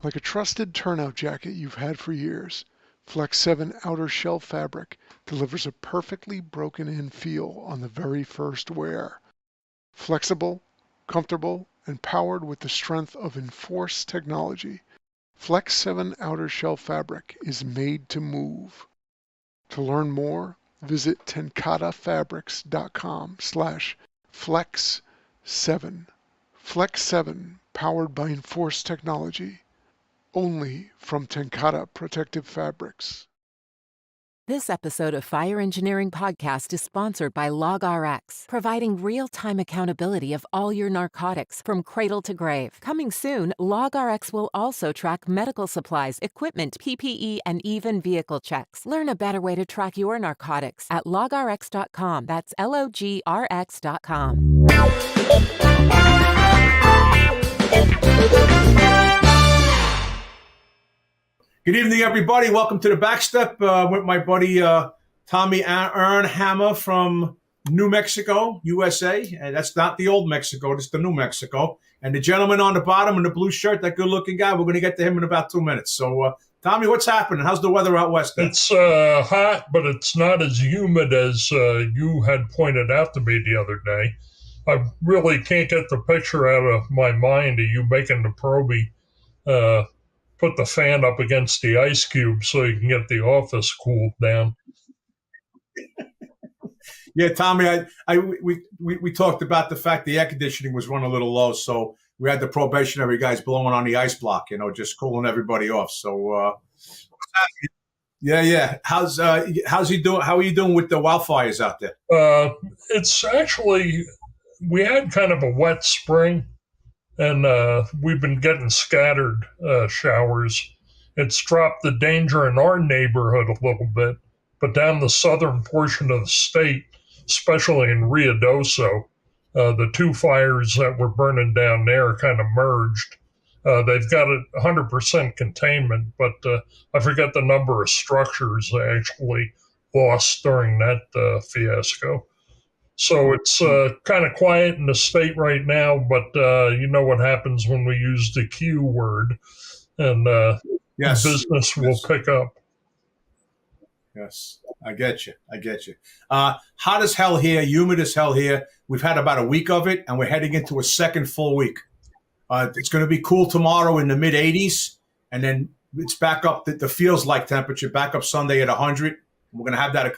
Like a trusted turnout jacket you've had for years, Flex 7 outer shell fabric delivers a perfectly broken-in feel on the very first wear. Flexible, comfortable, and powered with the strength of enforced technology, Flex 7 outer shell fabric is made to move. To learn more, visit tencatafabrics.com/flex7. Flex 7, powered by enforced technology, only from TenCate Protective Fabrics. This episode of Fire Engineering Podcast is sponsored by LogRX, providing real-time accountability of all your narcotics from cradle to grave. Coming soon, LogRX will also track medical supplies, equipment, PPE, and even vehicle checks. Learn a better way to track your narcotics at logrx.com. That's LOGRX.com. Good evening, everybody. Welcome to the Backstep with my buddy Tommy Aurnhammer from New Mexico, USA. And that's not the old Mexico, it's the New Mexico. And the gentleman on the bottom in the blue shirt, that good-looking guy, we're going to get to him in about 2 minutes. So, Tommy, what's happening? How's the weather out west there? It's hot, but it's not as humid as you had pointed out to me the other day. I really can't get the picture out of my mind of you making the Proby put the fan up against the ice cube so you can get the office cooled down. Yeah, Tommy, we talked about the fact the air conditioning was running a little low, so we had the probationary guys blowing on the ice block, just cooling everybody off. So, yeah. How's he doing? How are you doing with the wildfires out there? It's actually, we had kind of a wet spring. And we've been getting scattered showers. It's dropped the danger in our neighborhood a little bit, but down the southern portion of the state, especially in Ruidoso, the two fires that were burning down there kind of merged. They've got a 100% containment, but I forget the number of structures they actually lost during that fiasco. So it's kind of quiet in the state right now, but you know what happens when we use the Q word, and yes, business will pick up. Yes, I get you. Hot as hell here, humid as hell here. We've had about a week of it, and we're heading into a second full week. It's going to be cool tomorrow in the mid-80s, and then it's back up the feels-like temperature, back up Sunday at 100. We're going to have that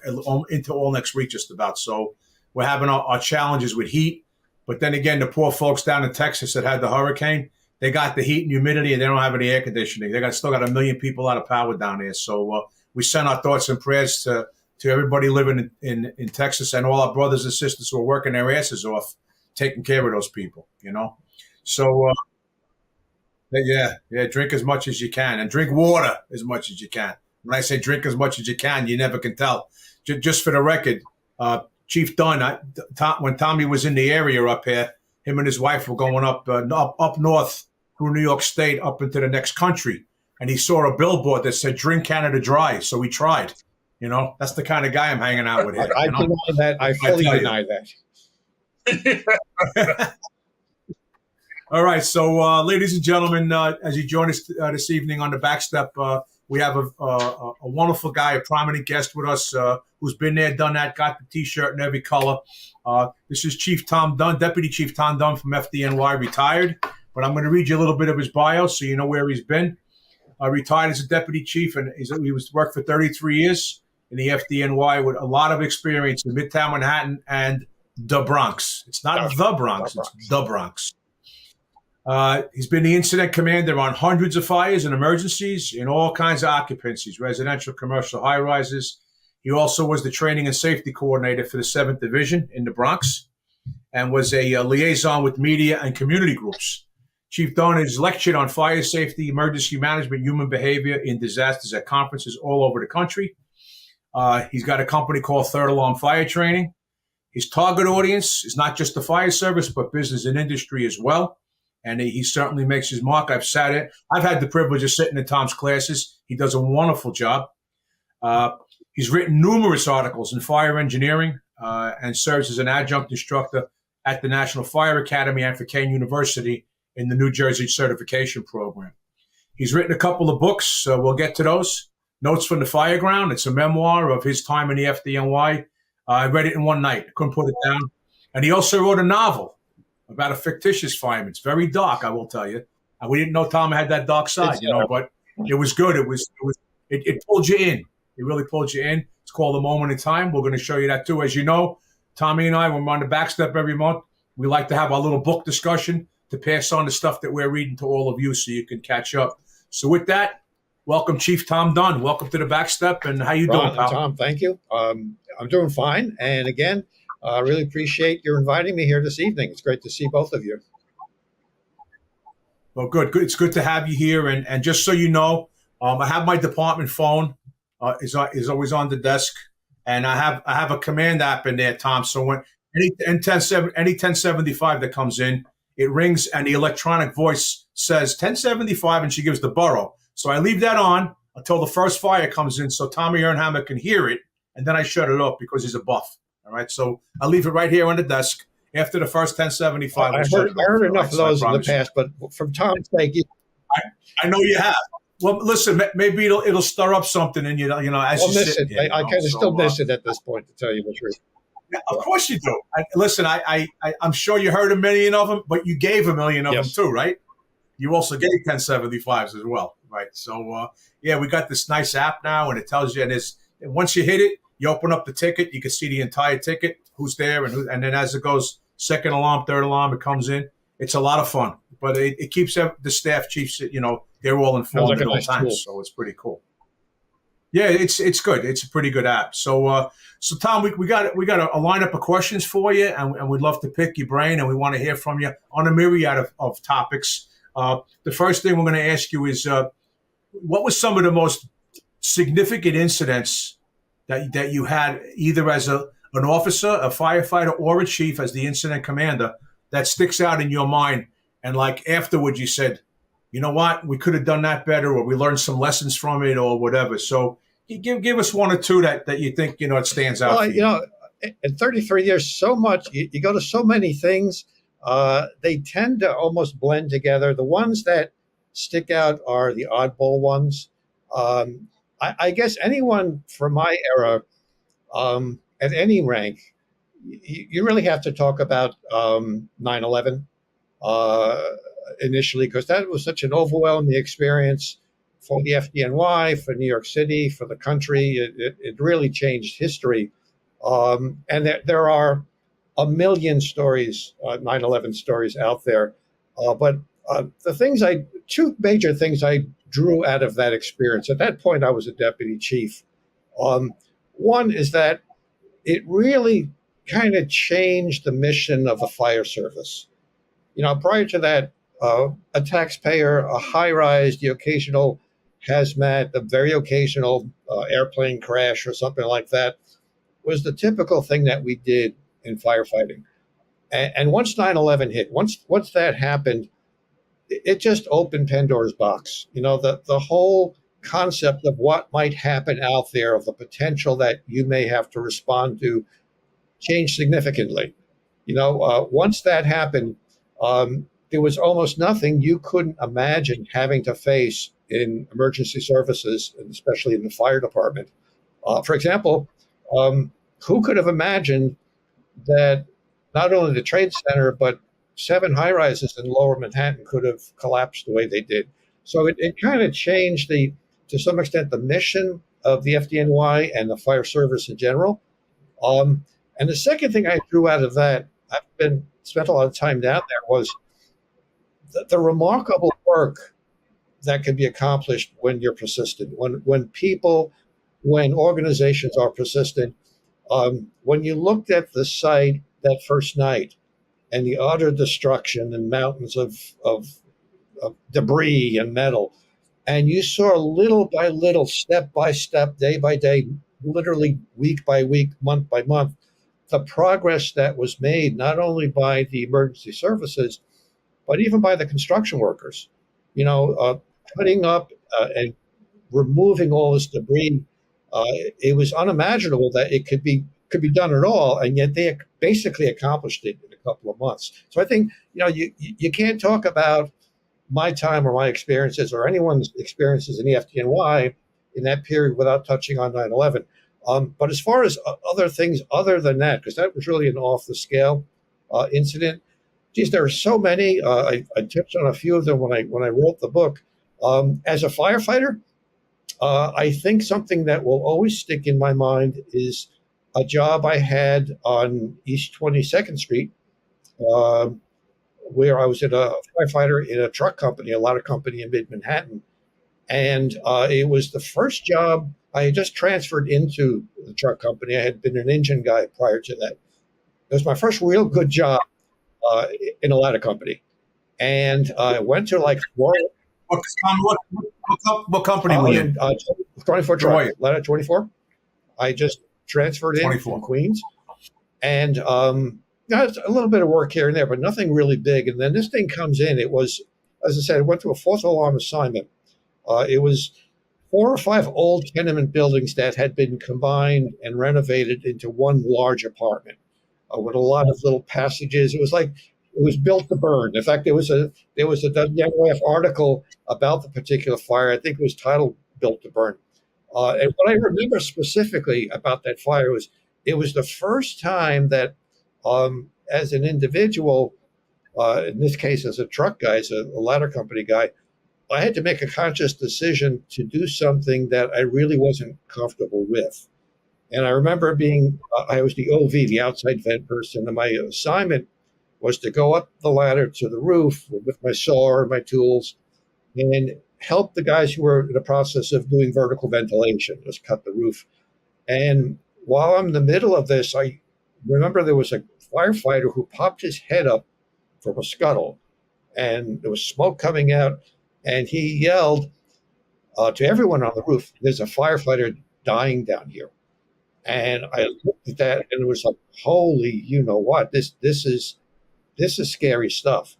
into all next week just about, so we're having our challenges with heat. But then again, the poor folks down in Texas that had the hurricane, they got the heat and humidity, and they don't have any air conditioning. They still got 1 million people out of power down there. So we send our thoughts and prayers to everybody living in Texas and all our brothers and sisters who are working their asses off, taking care of those people, So, yeah, drink as much as you can, and drink water as much as you can. When I say drink as much as you can, you never can tell. Just for the record, Chief Dunne, when Tommy was in the area up here, him and his wife were going up north through New York State up into the next country, and he saw a billboard that said "Drink Canada Dry." So he tried. That's the kind of guy I'm hanging out with here. I deny that. I fully deny that. All right, so ladies and gentlemen, as you join us this evening on the Backstep, we have a wonderful guy, a prominent guest with us who's been there, done that, got the T-shirt in every color. This is Chief Tom Dunne, Deputy Chief Tom Dunne from FDNY, retired. But I'm going to read you a little bit of his bio so you know where he's been. Retired as a Deputy Chief, and he worked for 33 years in the FDNY with a lot of experience in Midtown Manhattan and the Bronx. It's not the Bronx, it's the Bronx. He's been the incident commander on hundreds of fires and emergencies in all kinds of occupancies, residential, commercial, high-rises. He also was the training and safety coordinator for the 7th Division in the Bronx and was a liaison with media and community groups. Chief Dunne has lectured on fire safety, emergency management, human behavior in disasters at conferences all over the country. He's got a company called Third Alarm Fire Training. His target audience is not just the fire service, but business and industry as well. And he certainly makes his mark. I've had the privilege of sitting in Tom's classes. He does a wonderful job. He's written numerous articles in fire engineering and serves as an adjunct instructor at the National Fire Academy and for Kane University in the New Jersey certification program. He's written a couple of books. We'll get to those. Notes from the Fireground. It's a memoir of his time in the FDNY. I read it in one night. Couldn't put it down. And he also wrote a novel about a fictitious fireman. It's very dark, I will tell you. And we didn't know Tom had that dark side, but it was good. It pulled you in. It really pulled you in. It's called A Moment in Time. We're going to show you that too. As you know, Tommy and I, when we're on the Backstep every month, we like to have our little book discussion to pass on the stuff that we're reading to all of you so you can catch up. So with that, welcome Chief Tom Dunne. Welcome to the Backstep. And how you doing, pal? Tom, thank you. I'm doing fine. And again, I really appreciate your inviting me here this evening. It's great to see both of you. Well, good. It's good to have you here. And just so you know, I have my department phone is always on the desk, and I have a command app in there, Tom. So when any 1075 that comes in, it rings, and the electronic voice says 1075, and she gives the borough. So I leave that on until the first fire comes in, so Tommy Aurnhammer can hear it, and then I shut it off because he's a buff. All right, so I leave it right here on the desk. After the first 1075, I heard enough of those in the past, but from Tom's sake, I know you have. Well, listen, maybe it'll stir up something, and as you sit here, I kind of still miss it at this point, to tell you the truth. Yeah, of course you do. I'm sure you heard a million of them, but you gave a million of them too, right? You also gave 1075s as well, right? So, we got this nice app now, and it tells you, and once you hit it, you open up the ticket, you can see the entire ticket, who's there, and then as it goes, second alarm, third alarm, it comes in. It's a lot of fun, but it keeps the staff chiefs, they're all informed at all times, so it's pretty cool. Yeah, it's good. It's a pretty good app. So Tom, we got a lineup of questions for you, and we'd love to pick your brain, and we want to hear from you on a myriad of topics. The first thing we're going to ask you is, what was some of the most significant incidents that you had, either as an officer, a firefighter, or a chief as the incident commander, that sticks out in your mind, and like afterwards you said, you know what, we could have done that better, or we learned some lessons from it, or whatever. So give us one or two that you think, it stands out. Well, in 33 years, so much, you go to so many things, they tend to almost blend together. The ones that stick out are the oddball ones. I guess anyone from my era, at any rank, you really have to talk about 9/11 initially, because that was such an overwhelming experience for the FDNY, for New York City, for the country. It really changed history. And there are a million stories, 9/11 stories out there. But two major things I drew out of that experience. At that point, I was a deputy chief. One is that it really kind of changed the mission of the fire service. Prior to that, a taxpayer, a high-rise, the occasional hazmat, the very occasional airplane crash or something like that was the typical thing that we did in firefighting. And once 9/11 hit, once that happened, it just opened Pandora's box. The whole concept of what might happen out there, of the potential that you may have to respond to, changed significantly. Once that happened, there was almost nothing you couldn't imagine having to face in emergency services, and especially in the fire department. For example, who could have imagined that not only the Trade Center, but 7 high-rises in Lower Manhattan could have collapsed the way they did? So it kind of changed to some extent, the mission of the FDNY and the fire service in general. And the second thing I drew out of that, I've spent a lot of time down there, was the remarkable work that can be accomplished when you're persistent, when organizations are persistent. When you looked at the site that first night and the utter destruction and mountains of debris and metal, and you saw little by little, step by step, day by day, literally week by week, month by month, the progress that was made, not only by the emergency services, but even by the construction workers, putting up and removing all this debris. It was unimaginable that it could be done at all, and yet they basically accomplished it in a couple of months. So I think you can't talk about my time or my experiences or anyone's experiences in the FDNY in that period without touching on 9/11. But as far as other things other than that, because that was really an off the scale incident, geez, there are so many. I touched on a few of them when I wrote the book. As a firefighter, I think something that will always stick in my mind is a job I had on East 22nd Street, where I was a firefighter in a truck company, a ladder company in mid-Manhattan. And it was the first job. I had just transferred into the truck company. I had been an engine guy prior to that. It was my first real good job in a ladder company. And I went to like four. What company were you in? 24 truck, ladder 24. I just transferred in 24. from Queens. And it's a little bit of work here and there, but nothing really big. And then this thing comes in. It was, as I said, I went to a false alarm assignment. It was 4 or 5 old tenement buildings that had been combined and renovated into one large apartment with a lot of little passages. It was like it was built to burn. In fact, there was a WWF article about the particular fire. I think it was titled "Built to Burn." And what I remember specifically about that fire was it was the first time that, as an individual, in this case as a truck guy, as a ladder company guy, I had to make a conscious decision to do something that I really wasn't comfortable with. And I remember I was the OV, the outside vent person, and my assignment was to go up the ladder to the roof with my saw and my tools and help the guys who were in the process of doing vertical ventilation, just cut the roof. And while I'm in the middle of this, I remember there was a firefighter who popped his head up from a scuttle, and there was smoke coming out. And he yelled to everyone on the roof, "There's a firefighter dying down here." And I looked at that, and it was like, "Holy, you know what? This is scary stuff."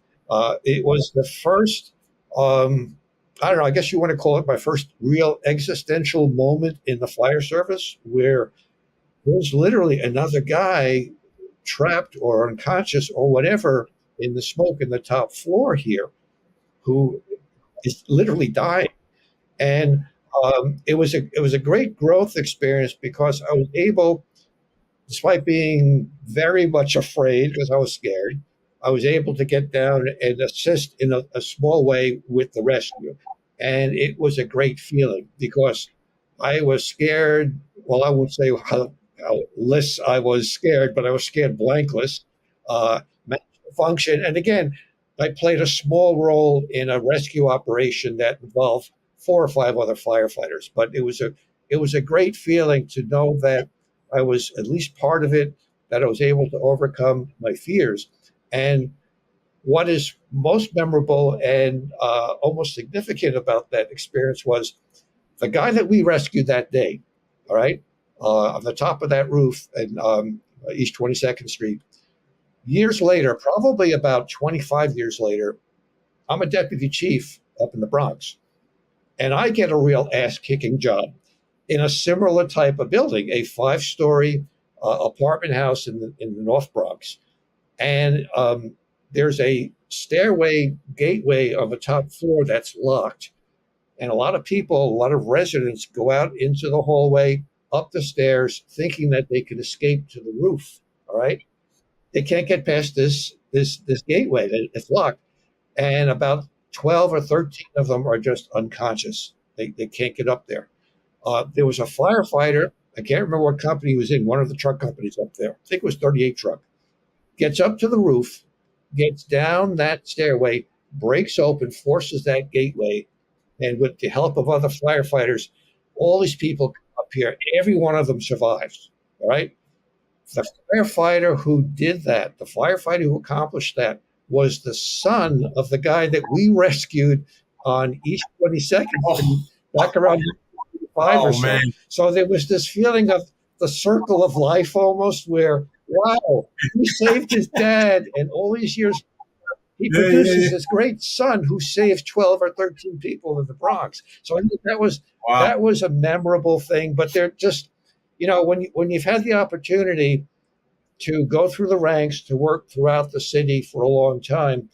It was the first, I don't know, I guess you want to call it my first real existential moment in the fire service, where there's literally another guy trapped or unconscious or whatever in the smoke in the top floor here, who is literally dying. And it was a great growth experience because I was able, despite being very much afraid because I was scared, I was able to get down and assist in a small way with the rescue. And it was a great feeling because I was scared. Well, I won't say how less I was scared, but I was scared blankless, function. And again, I played a small role in a rescue operation that involved 4 or 5 other firefighters. But it was a great feeling to know that I was at least part of it, that I was able to overcome my fears. And what is most memorable and almost significant about that experience was the guy that we rescued that day, all right, on the top of that roof in East 22nd Street. Years later, probably about 25 years later, I'm a deputy chief up in the Bronx, and I get a real ass-kicking job in a similar type of building, a 5-story apartment house in the North Bronx. And there's a stairway gateway on the top floor that's locked. And a lot of residents go out into the hallway, up the stairs, thinking that they can escape to the roof, all right? They can't get past this gateway. It's locked. And about 12 or 13 of them are just unconscious. They can't get up there. There was a firefighter. I can't remember what company he was in, one of the truck companies up there. I think it was 38 truck. Gets up to the roof, gets down that stairway, breaks open, forces that gateway. And with the help of other firefighters, all these people come up here. Every one of them survives. All right. The firefighter who did that, the firefighter who accomplished that, was the son of the guy that we rescued on East 22nd back around 5 or so. Man. So there was this feeling of the circle of life almost, where, wow, he saved his dad, and all these years he produces this great son who saved 12 or 13 people in the Bronx. So I think that was a memorable thing. But they're just, when you've had the opportunity to go through the ranks, to work throughout the city for a long time,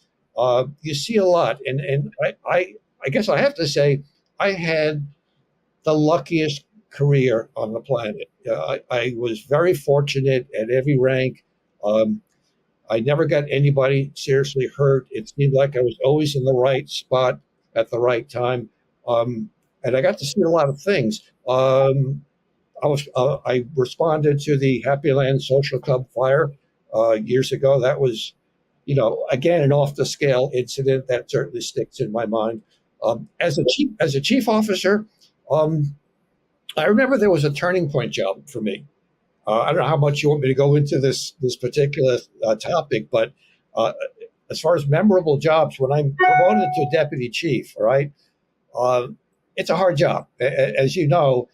You see a lot. And I guess I have to say, I had the luckiest career on the planet. I was very fortunate at every rank. Um, I never got anybody seriously hurt. It seemed like I was always in the right spot at the right time. And I got to see a lot of things. I responded to the Happy Land Social Club fire years ago. That was, again, an off the scale incident that certainly sticks in my mind. As a chief officer, I remember there was a turning point job for me. I don't know how much you want me to go into this particular topic, but as far as memorable jobs, when I'm promoted to deputy chief, all right, it's a hard job. As you know,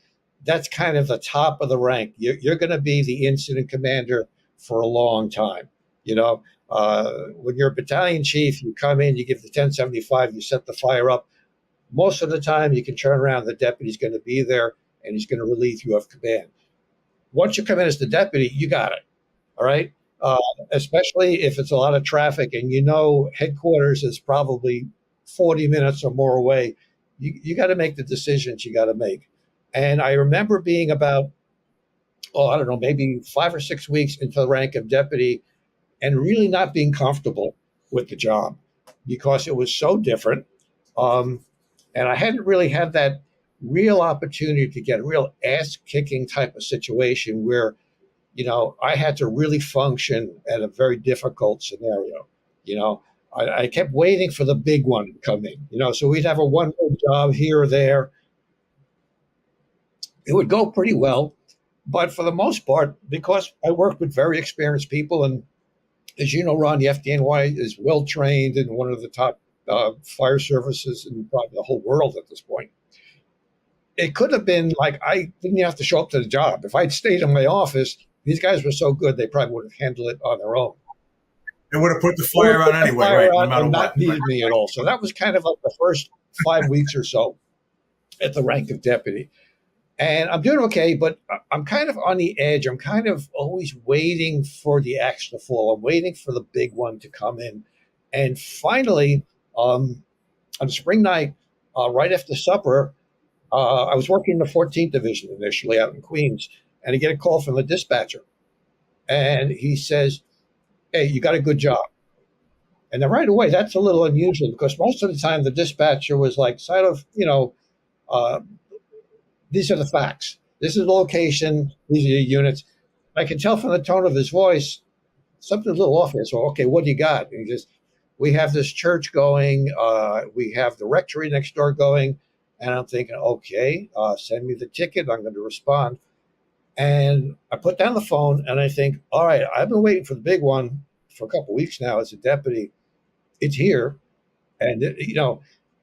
that's kind of the top of the rank. You're going to be the incident commander for a long time. When you're a battalion chief, you come in, you give the 1075, you set the fire up. Most of the time, you can turn around, the deputy's going to be there, and he's going to relieve you of command. Once you come in as the deputy, you got it. All right. Especially if it's a lot of traffic and headquarters is probably 40 minutes or more away. You got to make the decisions you got to make. And I remember being about, I don't know, maybe 5 or 6 weeks into the rank of deputy and really not being comfortable with the job because it was so different. And I hadn't really had that real opportunity to get a real ass-kicking type of situation where, I had to really function at a very difficult scenario. I kept waiting for the big one to come in, so we'd have a one-man job here or there. It would go pretty well. But for the most part, because I worked with very experienced people, and as you know, Ron, the FDNY is well-trained and one of the top fire services in probably the whole world at this point. It could have been like I didn't have to show up to the job. If I'd stayed in my office, these guys were so good, they probably would have handled it on their own. They would have put the fire on anyway, right? No matter what. Not needed me at all. So that was kind of like the first 5 weeks or so at the rank of deputy. And I'm doing okay, but I'm kind of on the edge. I'm kind of always waiting for the axe to fall. I'm waiting for the big one to come in. And finally, on a spring night, right after supper, I was working in the 14th Division initially out in Queens, and I get a call from the dispatcher. And he says, "Hey, you got a good job." And then right away, that's a little unusual because most of the time the dispatcher was like, sort of, these are the facts. This is the location. These are the units. I can tell from the tone of his voice, something's a little off here. So, okay, what do you got? And he says, "We have this church going. We have the rectory next door going." And I'm thinking, okay, send me the ticket. I'm going to respond. And I put down the phone and I think, all right, I've been waiting for the big one for a couple of weeks now as a deputy. It's here. And,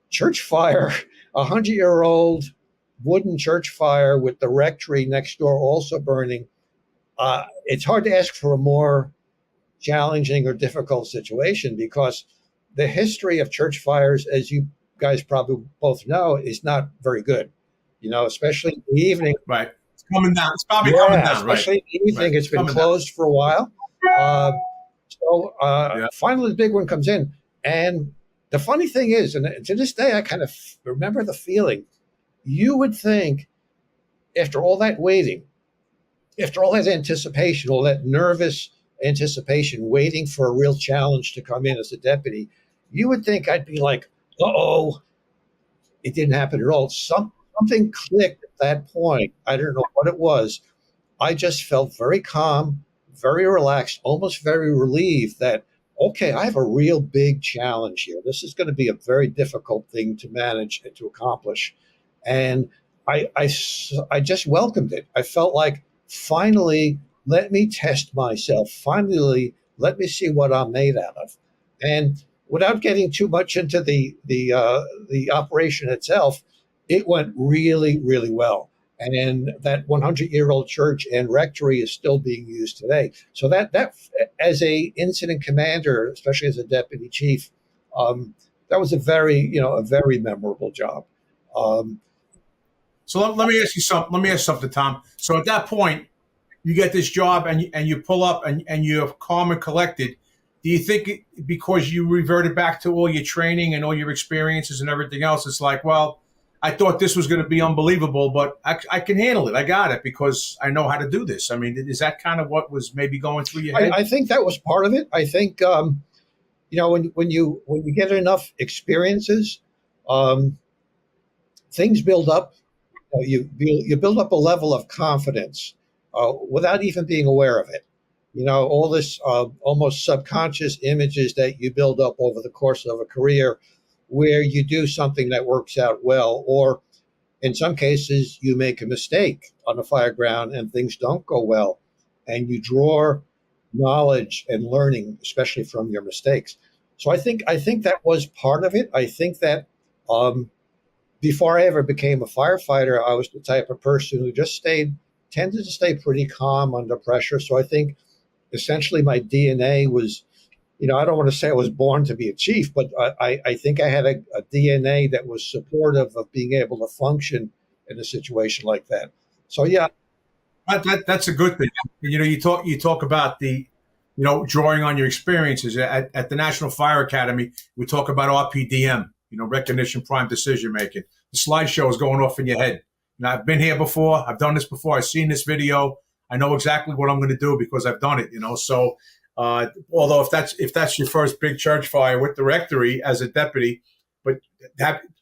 church fire, 100-year-old wooden church fire with the rectory next door also burning. It's hard to ask for a more challenging or difficult situation because the history of church fires, as you guys probably both know, is not very good, especially in the evening. Right. It's coming down. It's probably coming down, especially right? in the evening. Right. It's been closed for a while. Finally the big one comes in. And the funny thing is, and to this day, I kind of remember the feeling. You would think after all that waiting, after all that anticipation, all that nervous anticipation, waiting for a real challenge to come in as a deputy, you would think I'd be like, uh-oh, it didn't happen at all. Something clicked at that point. I don't know what it was. I just felt very calm, very relaxed, almost very relieved that, okay, I have a real big challenge here. This is going to be a very difficult thing to manage and to accomplish. And I just welcomed it. I felt like, finally, let me test myself. Finally, let me see what I'm made out of. And without getting too much into the operation itself, it went really, really well. And that 100-year-old church and rectory is still being used today. So that as a incident commander, especially as a deputy chief, that was a very memorable job. So let me ask you something. Let me ask something, Tom. So at that point, you get this job and you pull up and you're calm and collected. do you think because you reverted back to all your training and all your experiences and everything else, it's like, well, I thought this was going to be unbelievable, but I can handle it. I got it because I know how to do this. I mean, is that kind of what was maybe going through your head? I think that was part of it. I think when you get enough experiences, things build up. You build up a level of confidence without even being aware of it. All this almost subconscious images that you build up over the course of a career where you do something that works out well, or in some cases you make a mistake on the fire ground and things don't go well, and you draw knowledge and learning, especially from your mistakes. So I think that was part of it. I think that before I ever became a firefighter, I was the type of person who just tended to stay pretty calm under pressure. So I think essentially my DNA was, I don't want to say I was born to be a chief, but I think I had a DNA that was supportive of being able to function in a situation like that. So yeah, that's a good thing. You talk about the, drawing on your experiences at the National Fire Academy. We talk about RPDM, recognition, prime decision making. The slideshow is going off in your head. I've been here before. I've done this before. I've seen this video. I know exactly what I'm going to do because I've done it. So. Although if that's your first big church fire with the rectory as a deputy,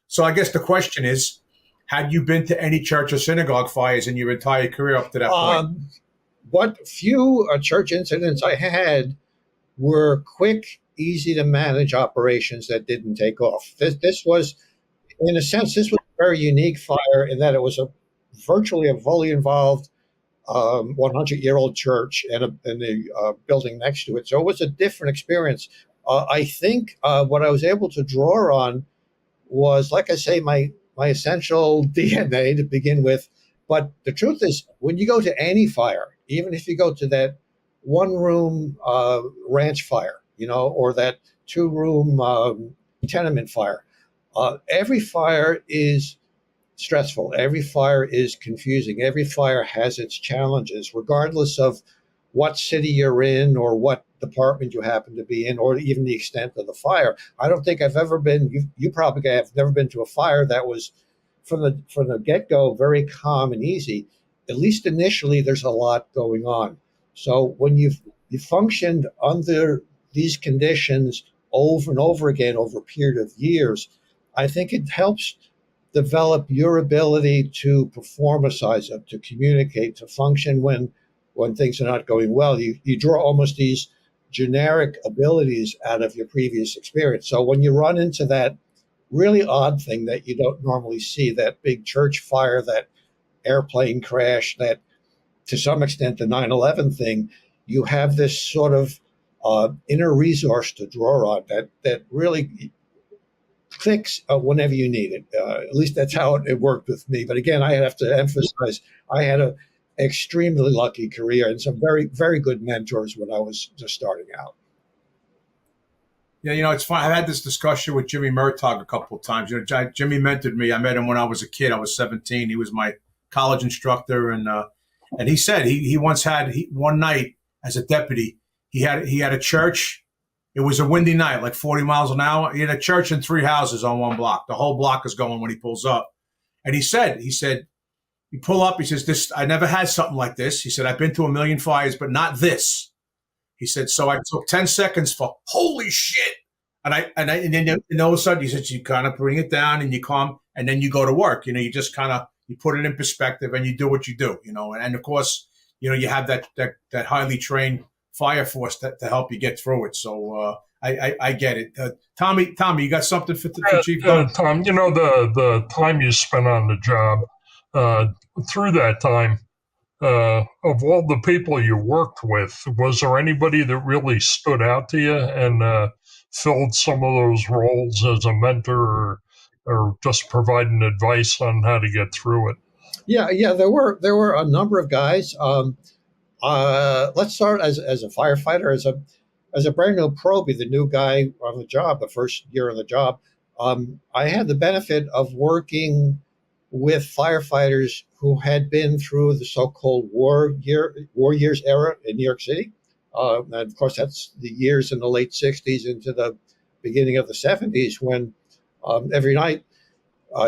so I guess the question is, had you been to any church or synagogue fires in your entire career up to that point? What few church incidents I had were quick, easy to manage operations that didn't take off. This was, in a sense, a very unique fire in that it was virtually a fully involved 100-year-old church and the building next to it. So it was a different experience. I think what I was able to draw on was, like I say, my essential DNA to begin with. But the truth is, when you go to any fire, even if you go to that one-room ranch fire, or that two-room tenement fire, every fire is stressful. Every fire is confusing. Every fire has its challenges, regardless of what city you're in or what department you happen to be in, or even the extent of the fire. I don't think I've ever been, you probably have never been to a fire that was from the get-go very calm and easy. At least initially, there's a lot going on. So when you functioned under these conditions over and over again over a period of years, I think it helps develop your ability to perform a size up, to communicate, to function when things are not going well. You draw almost these generic abilities out of your previous experience. So when you run into that really odd thing that you don't normally see, that big church fire, that airplane crash, that to some extent the 9/11 thing, you have this sort of inner resource to draw on that really clicks whenever you need it. At least that's how it worked with me. But again, I have to emphasize, I had an extremely lucky career and some very, very good mentors when I was just starting out. Yeah, it's fun. I had this discussion with Jimmy Murtaugh a couple of times. Jimmy mentored me. I met him when I was a kid. I was 17. He was my college instructor, and he said he once had one night as a deputy. He had a church. It was a windy night, like 40 miles an hour. He had a church and 3 houses on one block. The whole block is going when he pulls up. And he said, you pull up. He says, "This I never had something like this." He said, "I've been to a million fires, but not this." He said, "So I took 10 seconds for holy shit." And then all of a sudden, he said, you kind of bring it down and you calm, and then you go to work. You just kind of, you put it in perspective and you do what you do, and of course, you have that highly trained fire force to help you get through it. So I get it. Tommy, you got something for Chief Dunne? Tom, the time you spent on the job, through that time, of all the people you worked with, was there anybody that really stood out to you and filled some of those roles as a mentor or just providing advice on how to get through it? Yeah, there were a number of guys. Let's start as a firefighter, as a brand new probie, the new guy on the job, the first year on the job. I had the benefit of working with firefighters who had been through the so-called war years era in New York City. And of course, that's the years in the late 60s into the beginning of the 70s when every night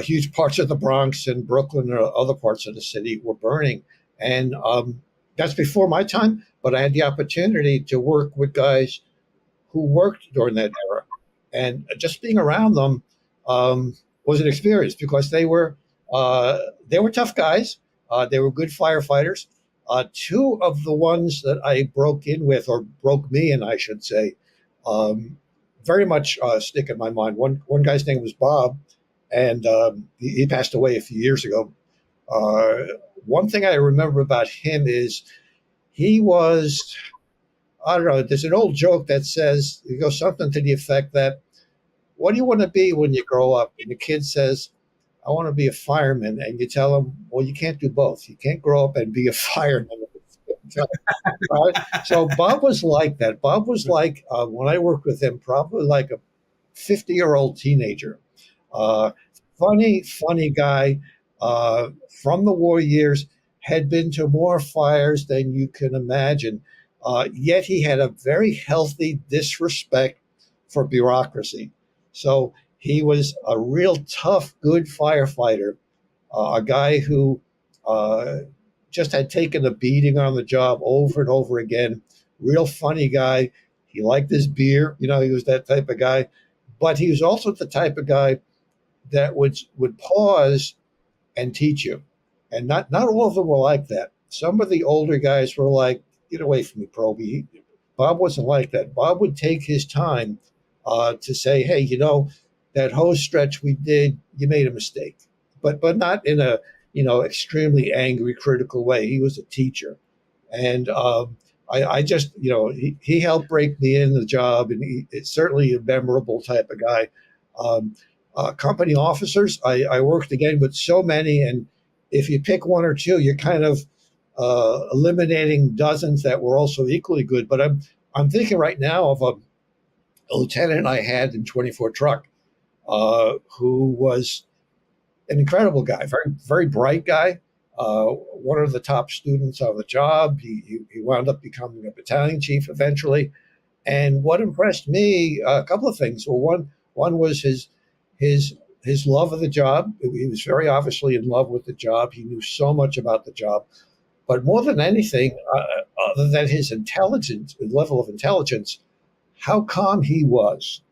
huge parts of the Bronx and Brooklyn or other parts of the city were burning. And that's before my time, but I had the opportunity to work with guys who worked during that era. And just being around them was an experience because they were tough guys. They were good firefighters. Two of the ones that I broke in with, or broke me in, I should say, very much stick in my mind. One guy's name was Bob, and he passed away a few years ago. One thing I remember about him is he was, I don't know, there's an old joke that says, it goes something to the effect that, what do you want to be when you grow up? And the kid says, I want to be a fireman. And you tell him, well, you can't do both. You can't grow up and be a fireman. Right? So Bob was like that. Bob was like, when I worked with him, probably like a 50-year-old teenager. Funny guy from the war years, had been to more fires than you can imagine. Yet he had a very healthy disrespect for bureaucracy. So he was a real tough, good firefighter, a guy who just had taken a beating on the job over and over again. Real funny guy. He liked his beer. He was that type of guy. But he was also the type of guy that would pause and teach you. And not all of them were like that. Some of the older guys were like, get away from me, Proby. Bob wasn't like that. Bob would take his time to say, hey, that hose stretch we did, you made a mistake. But not in a, extremely angry, critical way. He was a teacher. And I just, he helped break me in the job, and it's certainly a memorable type of guy. Company officers, I worked again with so many, and if you pick one or two, you're kind of eliminating dozens that were also equally good. But I'm thinking right now of a lieutenant I had in 24 Truck, who was an incredible guy, very, very bright guy, one of the top students on the job. He wound up becoming a battalion chief eventually. And what impressed me, a couple of things. Well, one was his love of the job. He was very obviously in love with the job. He knew so much about the job. But more than anything, other than his intelligence, his level of intelligence, how calm he was.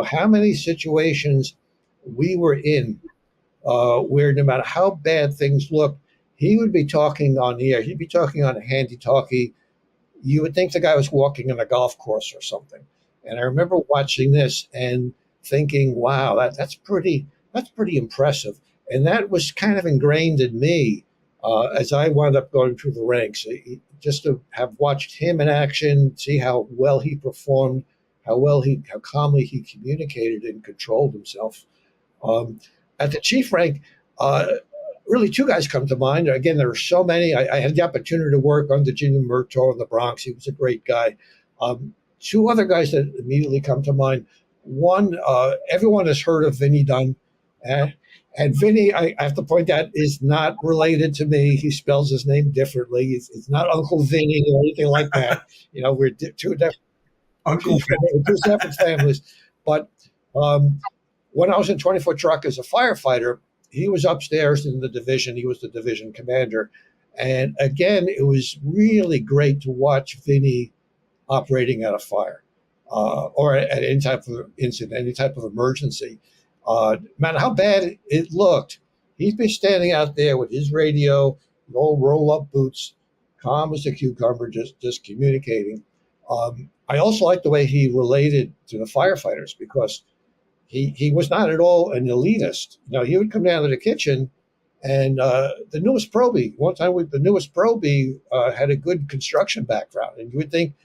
How many situations we were in where no matter how bad things looked, he would be talking on the air. He'd be talking on a handy-talkie. You would think the guy was walking on a golf course or something. And I remember watching this and thinking, wow, that's pretty impressive. And that was kind of ingrained in me as I wound up going through the ranks. Just to have watched him in action, see how well he performed, how calmly he communicated and controlled himself. At the chief rank, really two guys come to mind. Again, there are so many. I had the opportunity to work under Jimmy Murtaugh in the Bronx. He was a great guy. Two other guys that immediately come to mind. One, everyone has heard of Vinnie Dunne. And Vinnie, I have to point out, is not related to me. He spells his name differently. It's not Uncle Vinnie or anything like that. We're two separate families. But when I was in 24 Truck as a firefighter, he was upstairs in the division. He was the division commander. And again, it was really great to watch Vinnie operating at a fire or at any type of incident, any type of emergency. No matter how bad it looked, he'd be standing out there with his radio, old roll-up boots, calm as a cucumber, just communicating. I also liked the way he related to the firefighters because he was not at all an elitist. He would come down to the kitchen, and the newest probie, one time the newest probie had a good construction background, and you would think,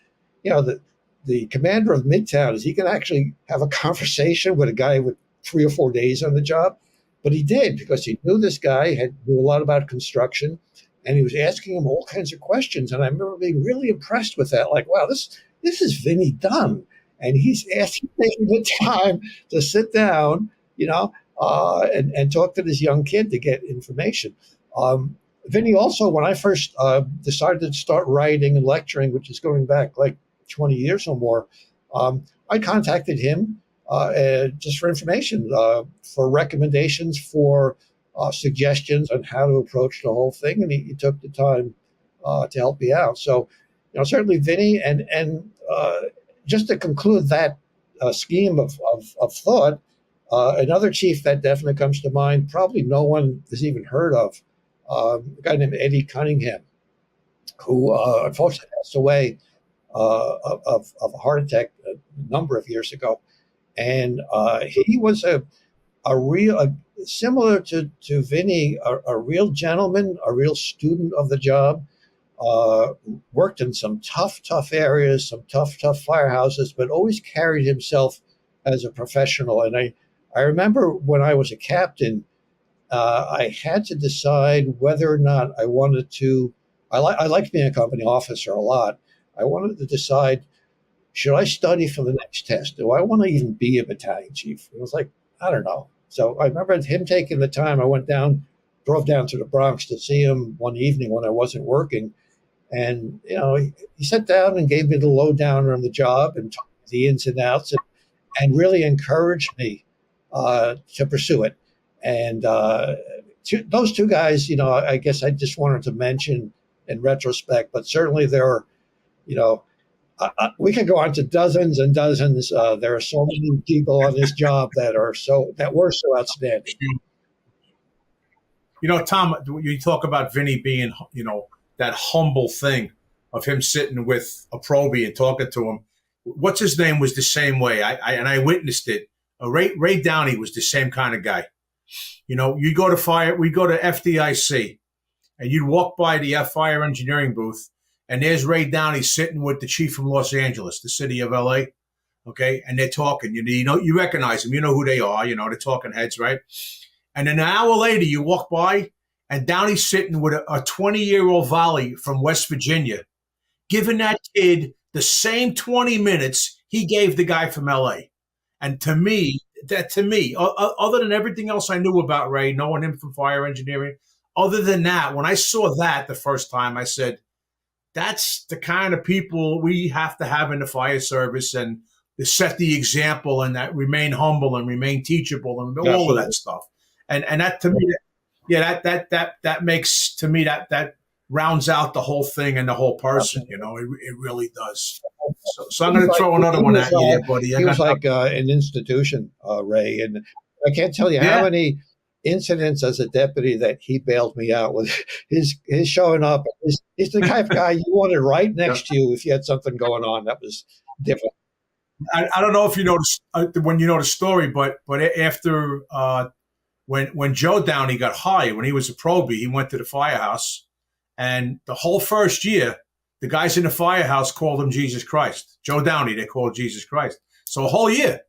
the commander of Midtown, is he can actually have a conversation with a guy with 3 or 4 days on the job? But he did, because he knew this guy knew a lot about construction, and he was asking him all kinds of questions. And I remember being really impressed with that. Like, wow, this is Vinnie Dunne. And he's taking the time to sit down, and talk to this young kid to get information. Vinnie also, when I first decided to start writing and lecturing, which is going back like 20 years or more, I contacted him just for information, for recommendations, for suggestions on how to approach the whole thing, and he took the time to help me out. So, certainly Vinny, and just to conclude that scheme of thought, another chief that definitely comes to mind, probably no one has even heard of, a guy named Eddie Cunningham, who unfortunately passed away of a heart attack a number of years ago. And he was a real, similar to Vinny, a real gentleman, a real student of the job, worked in some tough areas, some tough firehouses, but always carried himself as a professional. And I remember when I was a captain, I had to decide whether or not I wanted to, I liked being a company officer a lot. I wanted to decide, should I study for the next test? Do I want to even be a battalion chief? It was like, I don't know. So I remember him taking the time. I drove down to the Bronx to see him one evening when I wasn't working. And, he sat down and gave me the lowdown on the job and told me the ins and outs, and really encouraged me to pursue it. And those two guys, I guess I just wanted to mention in retrospect, but certainly there are, we could go on to dozens and dozens. There are so many people on this job that were so outstanding. Tom, you talk about Vinny being, that humble thing of him sitting with a probie and talking to him. What's his name was the same way. I witnessed it. Ray Downey was the same kind of guy. You go to we go to FDIC, and you'd walk by the fire engineering booth, and there's Ray Downey sitting with the chief from Los Angeles, the city of LA. Okay. And they're talking, you recognize them, you know who they are, they're talking heads, right? And then an hour later you walk by and Downey's sitting with a 20-year-old volley from West Virginia, giving that kid the same 20 minutes he gave the guy from LA. And to me, other than everything else I knew about Ray, knowing him from fire engineering, other than that, when I saw that the first time, I said, that's the kind of people we have to have in the fire service, and to set the example, and that remain humble and remain teachable and all of that stuff. And that to me, that makes, to me, that rounds out the whole thing and the whole person. It really does. So I'm going to throw another one at you there, buddy. He was like an institution, Ray, and I can't tell you how many incidents as a deputy that he bailed me out with his showing up. He's the type of guy you wanted right next to you if you had something going on that was different. I don't know if you noticed when you know the story, but after when Joe Downey got hired, when he was a probie, he went to the firehouse, and the whole first year, the guys in the firehouse called him Jesus Christ. Joe Downey, they called Jesus Christ. So a whole year,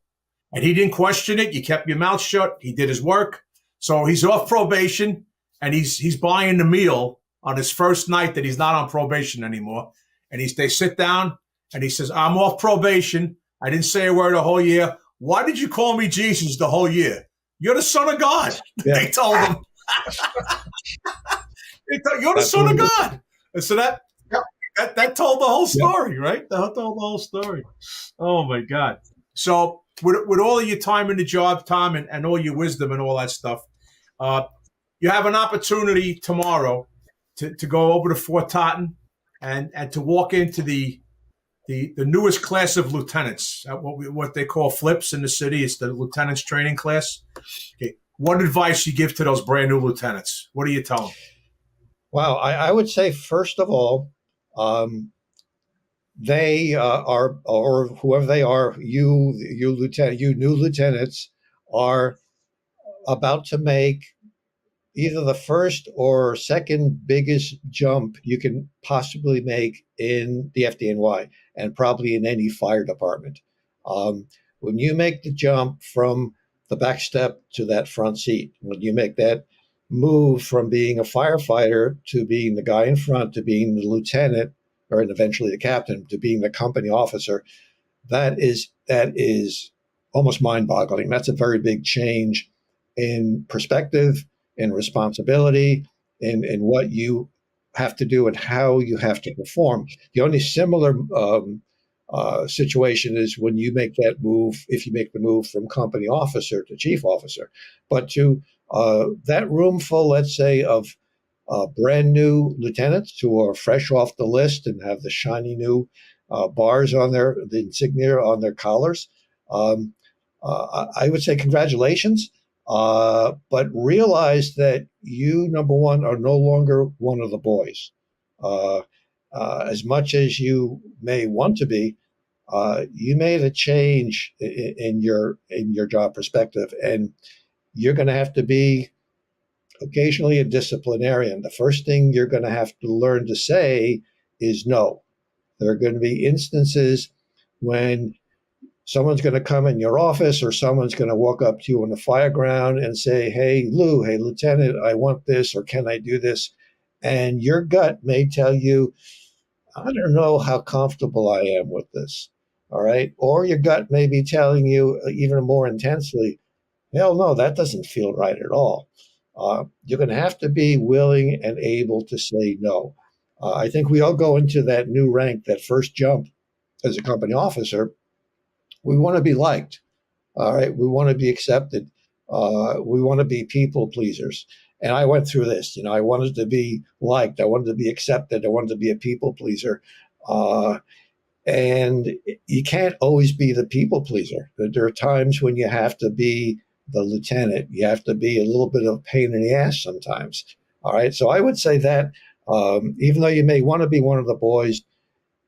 and he didn't question it. You kept your mouth shut. He did his work. So he's off probation, and he's buying the meal on his first night that he's not on probation anymore. And they sit down, and he says, I'm off probation. I didn't say a word the whole year. Why did you call me Jesus the whole year? You're the Son of God. Yeah. They told him. You're the Son of God. And so that told the whole story, right? That told the whole story. Oh, my God. So with all of your time in the job, Tom, and all your wisdom and all that stuff, you have an opportunity tomorrow to go over to Fort Totten and to walk into the newest class of lieutenants, what they call flips in the city. It's the lieutenants training class. Okay. What advice you give to those brand new lieutenants? What do you tell them? Wow. I would say, first of all, they are, or whoever they are, you new lieutenants are about to make either the first or second biggest jump you can possibly make in the FDNY, and probably in any fire department. When you make the jump from the backstep to that front seat, when you make that move from being a firefighter to being the guy in front, to being the lieutenant, or eventually the captain, to being the company officer, that is almost mind-boggling. That's a very big change in perspective, in responsibility, in what you have to do and how you have to perform. The only similar situation is when you make that move, if you make the move from company officer to chief officer. But to that room full, let's say, of brand new lieutenants who are fresh off the list and have the shiny new bars on the insignia on their collars, I would say congratulations. But realize that you, number one, are no longer one of the boys. As much as you may want to be, you made a change in your job perspective, and you're going to have to be occasionally a disciplinarian. The first thing you're going to have to learn to say is no. There are going to be instances when someone's going to come in your office, or someone's going to walk up to you on the fire ground and say, hey, Lou, hey, Lieutenant, I want this, or can I do this? And your gut may tell you, I don't know how comfortable I am with this. All right. Or your gut may be telling you even more intensely, hell no, that doesn't feel right at all. You're going to have to be willing and able to say no. I think we all go into that new rank, that first jump as a company officer. We want to be liked. All right. We want to be accepted. We want to be people pleasers. And I went through this. I wanted to be liked. I wanted to be accepted. I wanted to be a people pleaser. And you can't always be the people pleaser. There are times when you have to be the lieutenant. You have to be a little bit of a pain in the ass sometimes. All right. So I would say that even though you may want to be one of the boys,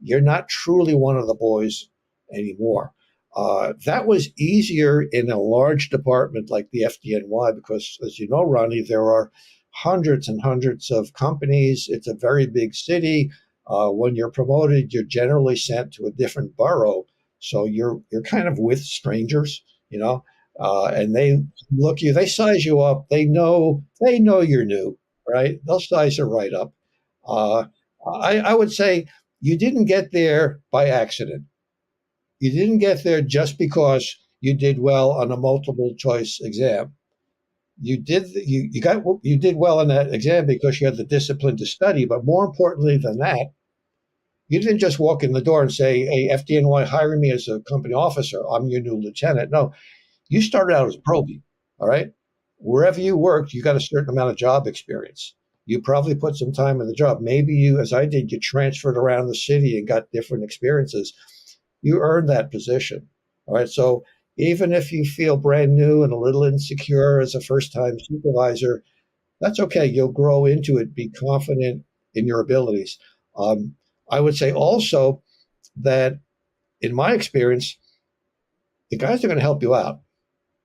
you're not truly one of the boys anymore. That was easier in a large department like the FDNY because, as you know, Ronnie, there are hundreds and hundreds of companies. It's a very big city. When you're promoted, you're generally sent to a different borough. So you're kind of with strangers, and they look you, they size you up. They know you're new, right? They'll size you right up. I would say you didn't get there by accident. You didn't get there just because you did well on a multiple choice exam. You did well on that exam because you had the discipline to study. But more importantly than that, you didn't just walk in the door and say, "Hey, FDNY hiring me as a company officer. I'm your new lieutenant." No, you started out as a probie. All right, wherever you worked, you got a certain amount of job experience. You probably put some time in the job. Maybe you, as I did, you transferred around the city and got different experiences. You earned that position. All right. So even if you feel brand new and a little insecure as a first-time supervisor, that's okay. You'll grow into it. Be confident in your abilities. I would say also that in my experience, the guys are going to help you out.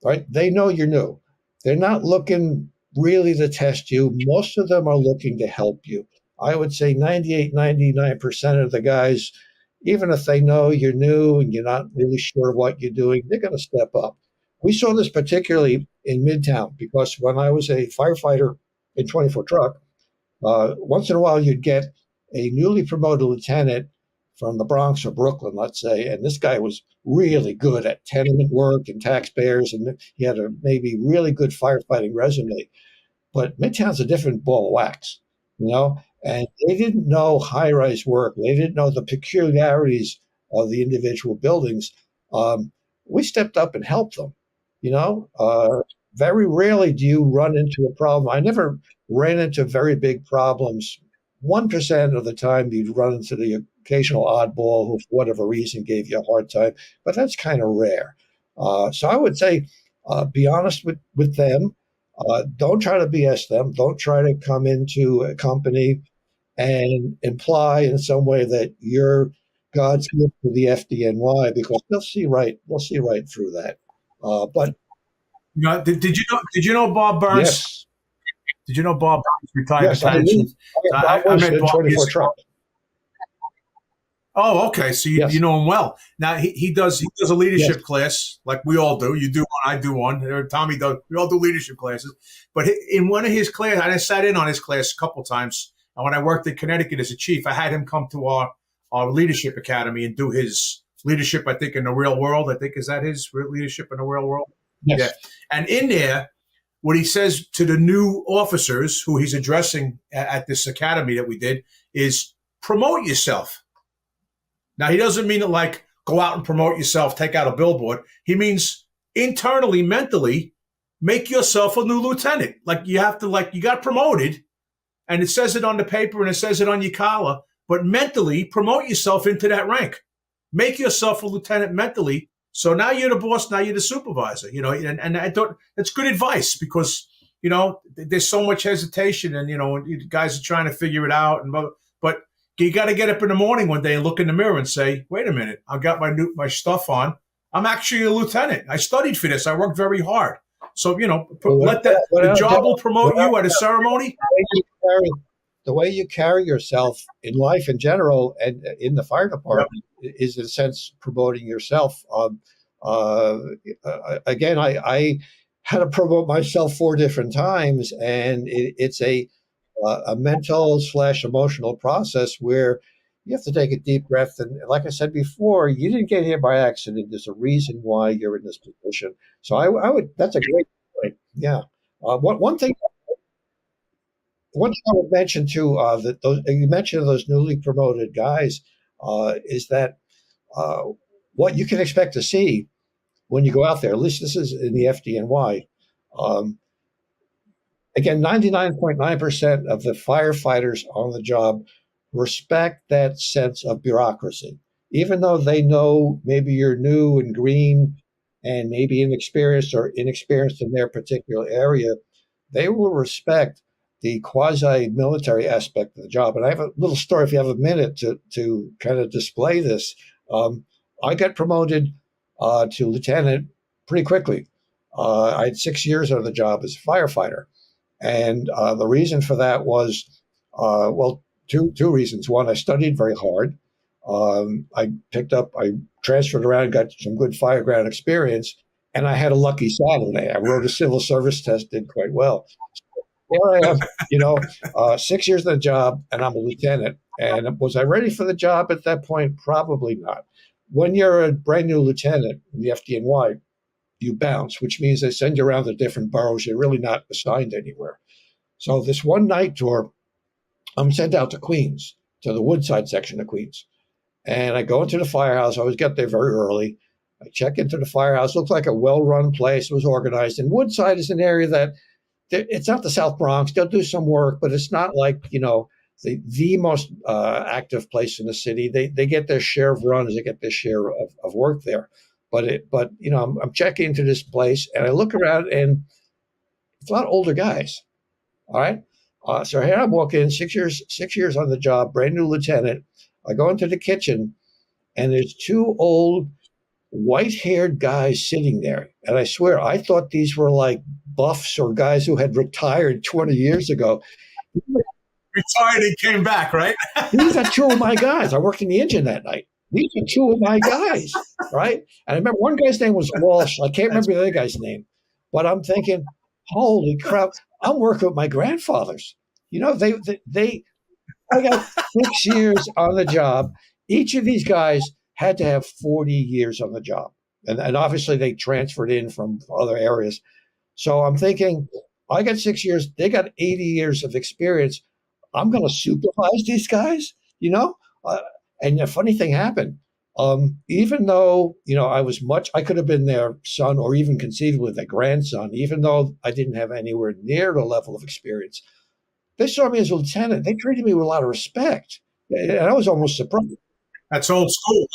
Right? They know you're new. They're not looking really to test you. Most of them are looking to help you. I would say 98, 99% of the guys, even if they know you're new and you're not really sure what you're doing, they're going to step up. We saw this particularly in Midtown because when I was a firefighter in 24 truck, once in a while you'd get a newly promoted lieutenant from the Bronx or Brooklyn, let's say, and this guy was really good at tenement work and taxpayers, and he had a maybe really good firefighting resume. But Midtown's a different ball of wax, and they didn't know high-rise work. They didn't know the peculiarities of the individual buildings. We stepped up and helped them, Very rarely do you run into a problem. I never ran into very big problems. 1% of the time you'd run into the occasional oddball who, for whatever reason, gave you a hard time, but that's kind of rare. So I would say be honest with them. Don't try to BS them. Don't try to come into a company and imply in some way that you're God's gift to the FDNY because they'll see right through that. But did you know Bob Burns? Yes. Did you know Bob Burns retired? Yes, I met Bob 24 truck. Oh, okay. So you know him well. Now he does a leadership class like we all do. You do one, I do one. Tommy does. We all do leadership classes. But in one of his classes, I sat in on his class a couple times. And when I worked in Connecticut as a chief, I had him come to our leadership academy and do his leadership. I think in the real world. I think is that his leadership in the real world. Yes. Yeah. And in there, what he says to the new officers who he's addressing at this academy that we did is promote yourself. Now, he doesn't mean it like go out and promote yourself, take out a billboard. He means internally, mentally, make yourself a new lieutenant. Like you have to, like you got promoted, and it says it on the paper and it says it on your collar, but mentally promote yourself into that rank. Make yourself a lieutenant mentally. So now you're the boss, now you're the supervisor, and I don't, that's good advice because, there's so much hesitation and, guys are trying to figure it out. But you got to get up in the morning one day and look in the mirror and say, wait a minute, I've got my stuff on. I'm actually a lieutenant. I studied for this. I worked very hard. So, the job will promote you at a ceremony. The way you carry yourself in life in general and in the fire department is, in a sense, promoting yourself. Again, I had to promote myself 4 different times, and it's a mental / emotional process where you have to take a deep breath. And like I said before, you didn't get here by accident. There's a reason why you're in this position. So I would. That's a great point. Yeah. One thing I would mention too, that you mentioned those newly promoted guys, is that what you can expect to see when you go out there. At least this is in the FDNY. Again, 99.9% of the firefighters on the job respect that sense of bureaucracy, even though they know maybe you're new and green and maybe inexperienced in their particular area. They will respect the quasi-military aspect of the job. And I have a little story, if you have a minute, to kind of display this. I got promoted to lieutenant pretty quickly. I had 6 years on the job as a firefighter. And the reason for that was, two reasons. One, I studied very hard. I transferred around, got some good fireground experience, and I had a lucky Saturday. I wrote a civil service test, did quite well. Here I am, 6 years on the job, and I'm a lieutenant. And was I ready for the job at that point? Probably not. When you're a brand new lieutenant in the FDNY, you bounce, which means they send you around to different boroughs. You're really not assigned anywhere. So this one night tour, I'm sent out to Queens, to the Woodside section of Queens. And I go into the firehouse. I always get there very early. I check into the firehouse. Looks like a well-run place. It was organized. And Woodside is an area that it's not the South Bronx. They'll do some work, but it's not like, the most active place in the city. They get their share of runs. They get their share of work there. But I'm checking into this place, and I look around, and it's a lot of older guys. All right. So here I'm walking, 6 years on the job, brand new lieutenant. I go into the kitchen, and there's 2 old white-haired guys sitting there. And I swear, I thought these were like buffs or guys who had retired 20 years ago. Retired and came back, right? These are 2 of my guys. I worked in the engine that night. These are 2 of my guys, right? And I remember one guy's name was Walsh. I can't remember the other guy's name. But I'm thinking, holy crap, I'm working with my grandfathers. I got 6 years on the job. Each of these guys had to have 40 years on the job. And obviously they transferred in from other areas. So I'm thinking, I got 6 years. They got 80 years of experience. I'm going to supervise these guys, and a funny thing happened. Even though, I could have been their son or even conceivably their grandson, even though I didn't have anywhere near the level of experience. They saw me as a lieutenant. They treated me with a lot of respect. And I was almost surprised. That's old school.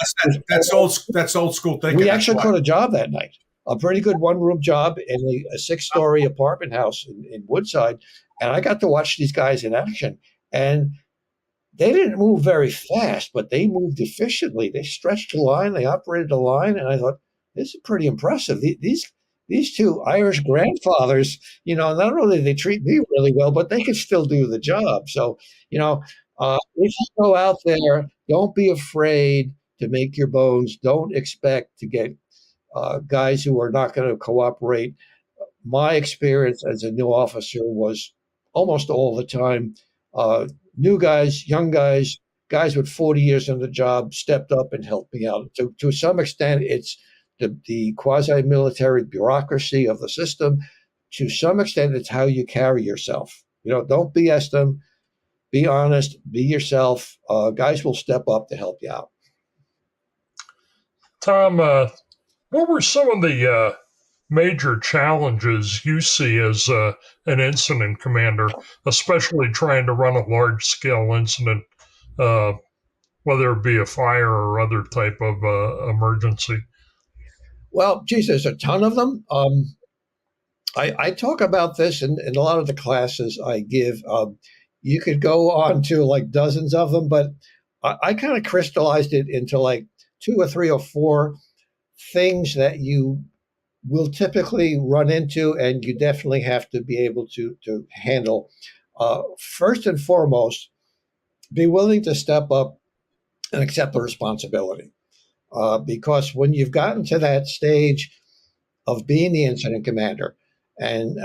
That's old school thinking. We actually caught a job that night, a pretty good one-room job in a 6-story apartment house in Woodside. And I got to watch these guys in action. And they didn't move very fast, but they moved efficiently. They stretched the line. They operated the line. And I thought, this is pretty impressive. These 2 Irish grandfathers, not only they treat me really well, but they can still do the job. So, if you go out there, don't be afraid to make your bones. Don't expect to get guys who are not going to cooperate. My experience as a new officer was almost all the time, new guys, young guys, guys with 40 years on the job stepped up and helped me out. To some extent, it's the quasi-military bureaucracy of the system. To some extent, it's how you carry yourself. Don't BS them. Be honest. Be yourself. Guys will step up to help you out. Tom, what were some of the major challenges you see as an incident commander, especially trying to run a large-scale incident, whether it be a fire or other type of emergency? Well, geez, there's a ton of them. I talk about this in a lot of the classes I give. You could go on to like dozens of them, but I kind of crystallized it into like 2 or 3 or 4 things that you will typically run into, and you definitely have to be able to handle. First and foremost, be willing to step up and accept the responsibility. Because when you've gotten to that stage of being the incident commander, and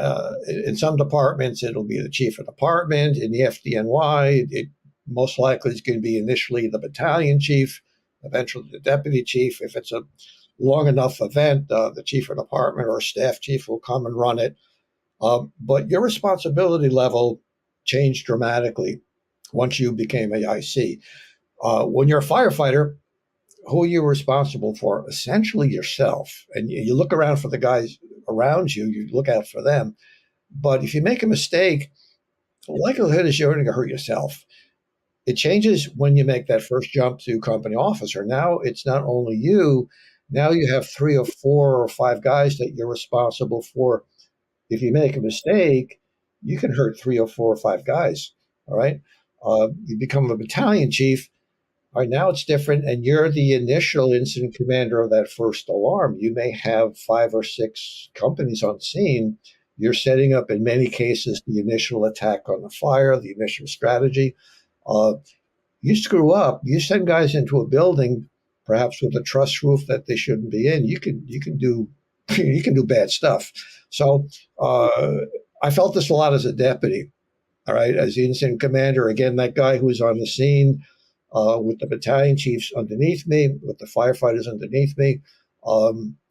in some departments, it'll be the chief of department. In the FDNY, it most likely is going to be initially the battalion chief, eventually the deputy chief. If it's a long enough event, the chief of department or staff chief will come and run it. But your responsibility level changed dramatically once you became AIC. When you're a firefighter, who are you responsible for? Essentially yourself. And you look around for the guys around you, you look out for them. But if you make a mistake, the likelihood is you're going to hurt yourself. It changes when you make that first jump to company officer. Now it's not only you, now you have 3 or 4 or 5 guys that you're responsible for. If you make a mistake, you can hurt 3 or 4 or 5 guys. All right. You become a battalion chief. All right, now it's different, and you're the initial incident commander of that first alarm. You may have 5 or 6 companies on scene. You're setting up, in many cases, the initial attack on the fire, the initial strategy. You screw up, you send guys into a building, perhaps with a truss roof that they shouldn't be in. You can do you can do bad stuff. So I felt this a lot as a deputy. All right, as the incident commander, again, that guy who was on the scene. With the battalion chiefs underneath me, with the firefighters underneath me.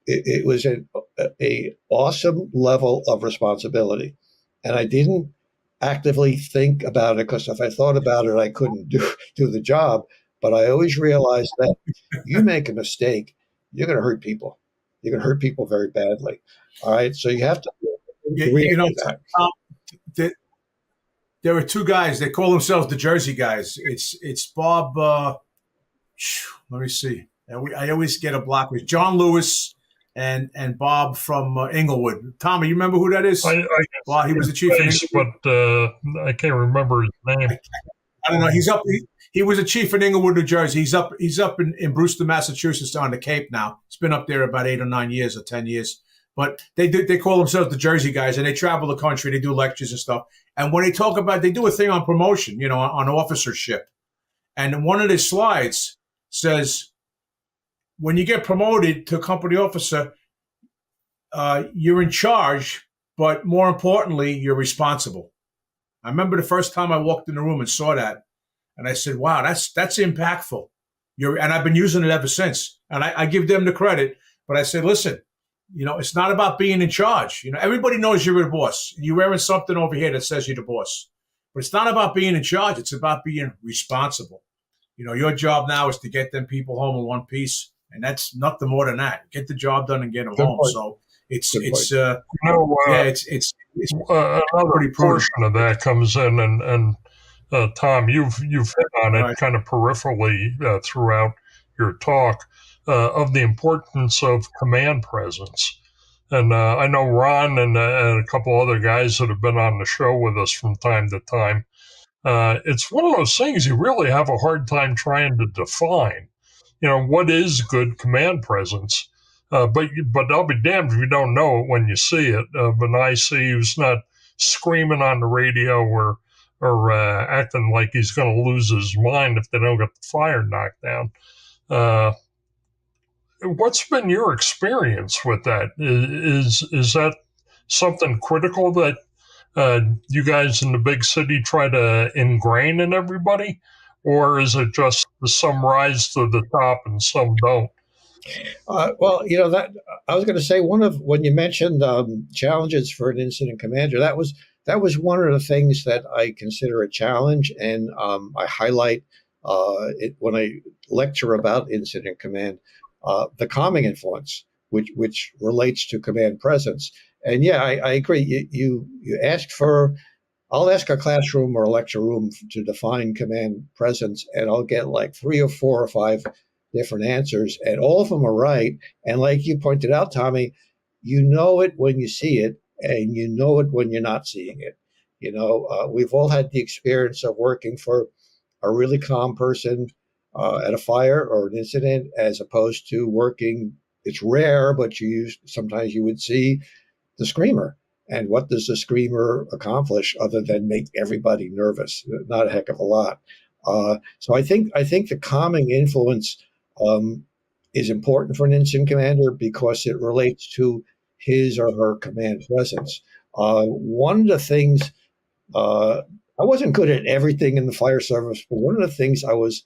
It was an awesome level of responsibility. And I didn't actively think about it, because if I thought about it, I couldn't do the job. But I always realized that you make a mistake, you're going to hurt people. You're going to hurt people very badly. All right. So you have to. There were 2 guys. They call themselves the Jersey guys. It's Bob. Let me see. I always get a block with John Lewis and Bob from Inglewood. Tommy, you remember who that is? Well, he was the chief in Inglewood, but I can't remember his name. I don't know. He's up. He was a chief in Inglewood, New Jersey. He's up in Brewster, Massachusetts, on the Cape now. He's been up there about 8 or 9 years or 10 years. But they call themselves the Jersey guys, and they travel the country. They do lectures and stuff. And when they talk about, they do a thing on promotion, on officership. And one of the slides says, when you get promoted to company officer, you're in charge, but more importantly, you're responsible. I remember the first time I walked in the room and saw that, and I said, wow, that's impactful. And I've been using it ever since. And I give them the credit, but I said, listen, it's not about being in charge. Everybody knows you're the boss. You're wearing something over here that says you're the boss. But it's not about being in charge. It's about being responsible. Your job now is to get them people home in one piece, and that's nothing more than that. Get the job done and get them home. Point. So it's another portion of that comes in, and Tom, you've hit on it kind of peripherally throughout your talk. Of the importance of command presence. And I know Ron and a couple other guys that have been on the show with us from time to time. It's one of those things you really have a hard time trying to define. What is good command presence? But I'll be damned if you don't know it when you see it. Of an IC who's not screaming on the radio or acting like he's going to lose his mind if they don't get the fire knocked down. What's been your experience with that? Is that something critical that you guys in the big city try to ingrain in everybody? Or is it just some rise to the top and some don't? Well, that I was going to say, when you mentioned challenges for an incident commander, that was one of the things that I consider a challenge, and I highlight it when I lecture about incident command. the calming influence, which relates to command presence. And yeah, I agree. You asked for. I'll ask a classroom or a lecture room to define command presence, and I'll get like 3 or 4 or 5 different answers, and all of them are right. And like you pointed out, Tommy, you know it when you see it, and you know it when you're not seeing it. We've all had the experience of working for a really calm person at a fire or an incident, as opposed to working. It's rare, but sometimes you would see the screamer. And what does the screamer accomplish other than make everybody nervous? Not a heck of a lot. So I think the calming influence is important for an incident commander because it relates to his or her command presence. One of the things I wasn't good at everything in the fire service, but one of the things I was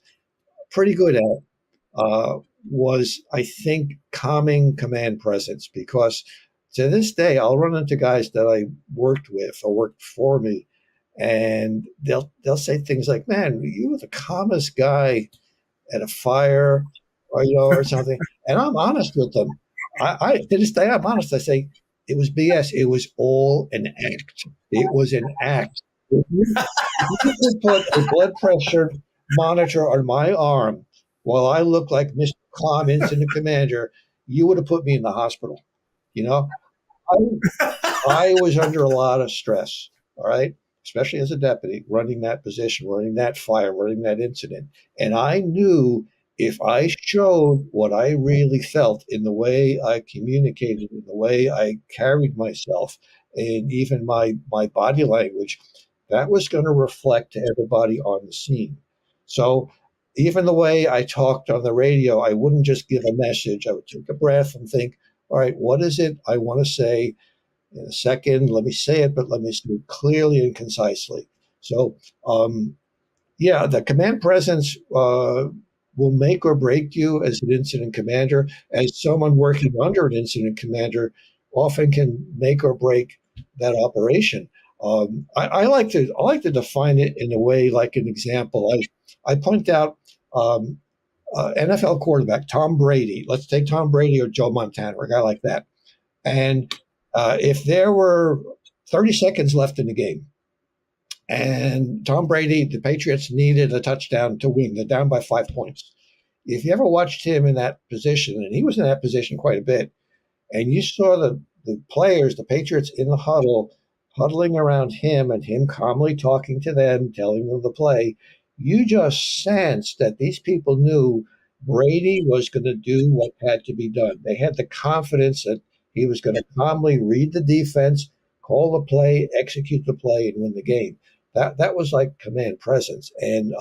pretty good at was, I think, calming command presence, because to this day, I'll run into guys that I worked with or worked for me, and they'll say things like, "Man, you were the calmest guy at a fire," or something. And I'm honest with them. I to this day, I'm honest. I say it was BS. It was all an act. It was an act. If you could put a blood pressure monitor on my arm while I looked like Mr. Calm Incident Commander, you would have put me in the hospital. I was under a lot of stress, all right, especially as a deputy, running that position, running that fire, running that incident. And I knew if I showed what I really felt in the way I communicated, in the way I carried myself, and even my body language, that was going to reflect to everybody on the scene. So even the way I talked on the radio, I wouldn't just give a message. I would take a breath and think, all right, what is it I want to say? In a second, let me say it, but let me say it clearly and concisely. So, the command presence will make or break you as an incident commander. As someone working under an incident commander, often can make or break that operation. I like to define it in a way, like an example. I point out NFL quarterback Tom Brady. Let's take Tom Brady or Joe Montana, or a guy like that. And if there were 30 seconds left in the game, and Tom Brady, the Patriots needed a touchdown to win, they're down by 5 points. If you ever watched him in that position, and he was in that position quite a bit, and you saw the players, the Patriots in the huddling around him, and him calmly talking to them, telling them the play, you just sensed that these people knew Brady was going to do what had to be done. They had the confidence that he was going to calmly read the defense, call the play, execute the play, and win the game. That was like command presence. And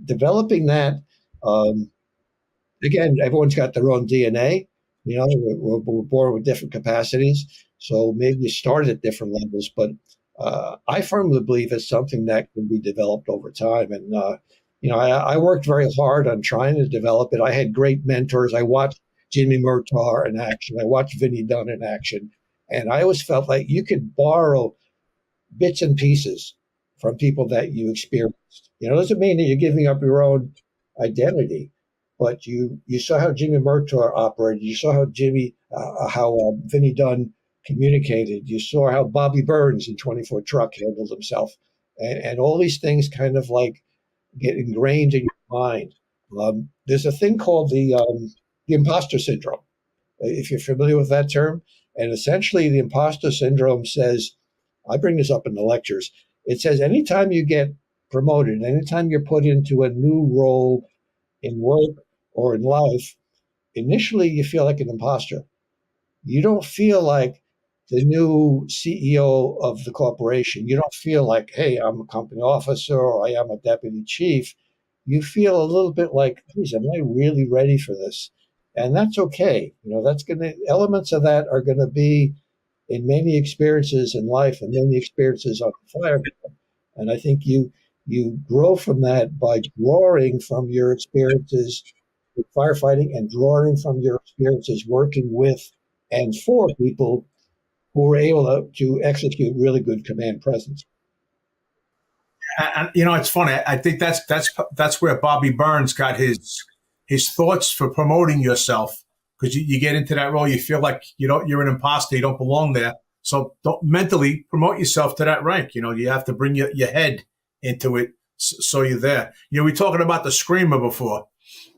developing that, again, everyone's got their own DNA. We're born with different capacities. So maybe you start at different levels, but I firmly believe it's something that can be developed over time. And, I worked very hard on trying to develop it. I had great mentors. I watched Jimmy Murtaugh in action. I watched Dunne in action. And I always felt like you could borrow bits and pieces from people that you experienced. It doesn't mean that you're giving up your own identity, but you saw how Jimmy Murtaugh operated. You saw how Vinny Dunne communicated. You saw how Bobby Burns in 24 Truck handled himself. And all these things kind of like get ingrained in your mind. There's a thing called the imposter syndrome, if you're familiar with that term. And essentially the imposter syndrome says, I bring this up in the lectures, it says anytime you get promoted, anytime you're put into a new role in work or in life, initially you feel like an imposter. You don't feel like the new CEO of the corporation. You don't feel like, hey, I'm a company officer or I am a deputy chief. You feel a little bit like, geez, am I really ready for this? And that's okay. Elements of that are going to be in many experiences in life and many experiences on the fire. And I think you grow from that by drawing from your experiences with firefighting and drawing from your experiences working with and for people who were able to execute really good command presence. And it's funny. I think that's where Bobby Burns got his his thoughts for promoting yourself, because you get into that role, you feel like you're an imposter, you don't belong there. So don't mentally promote yourself to that rank. You have to bring your head into it so you're there. We were talking about the screamer before,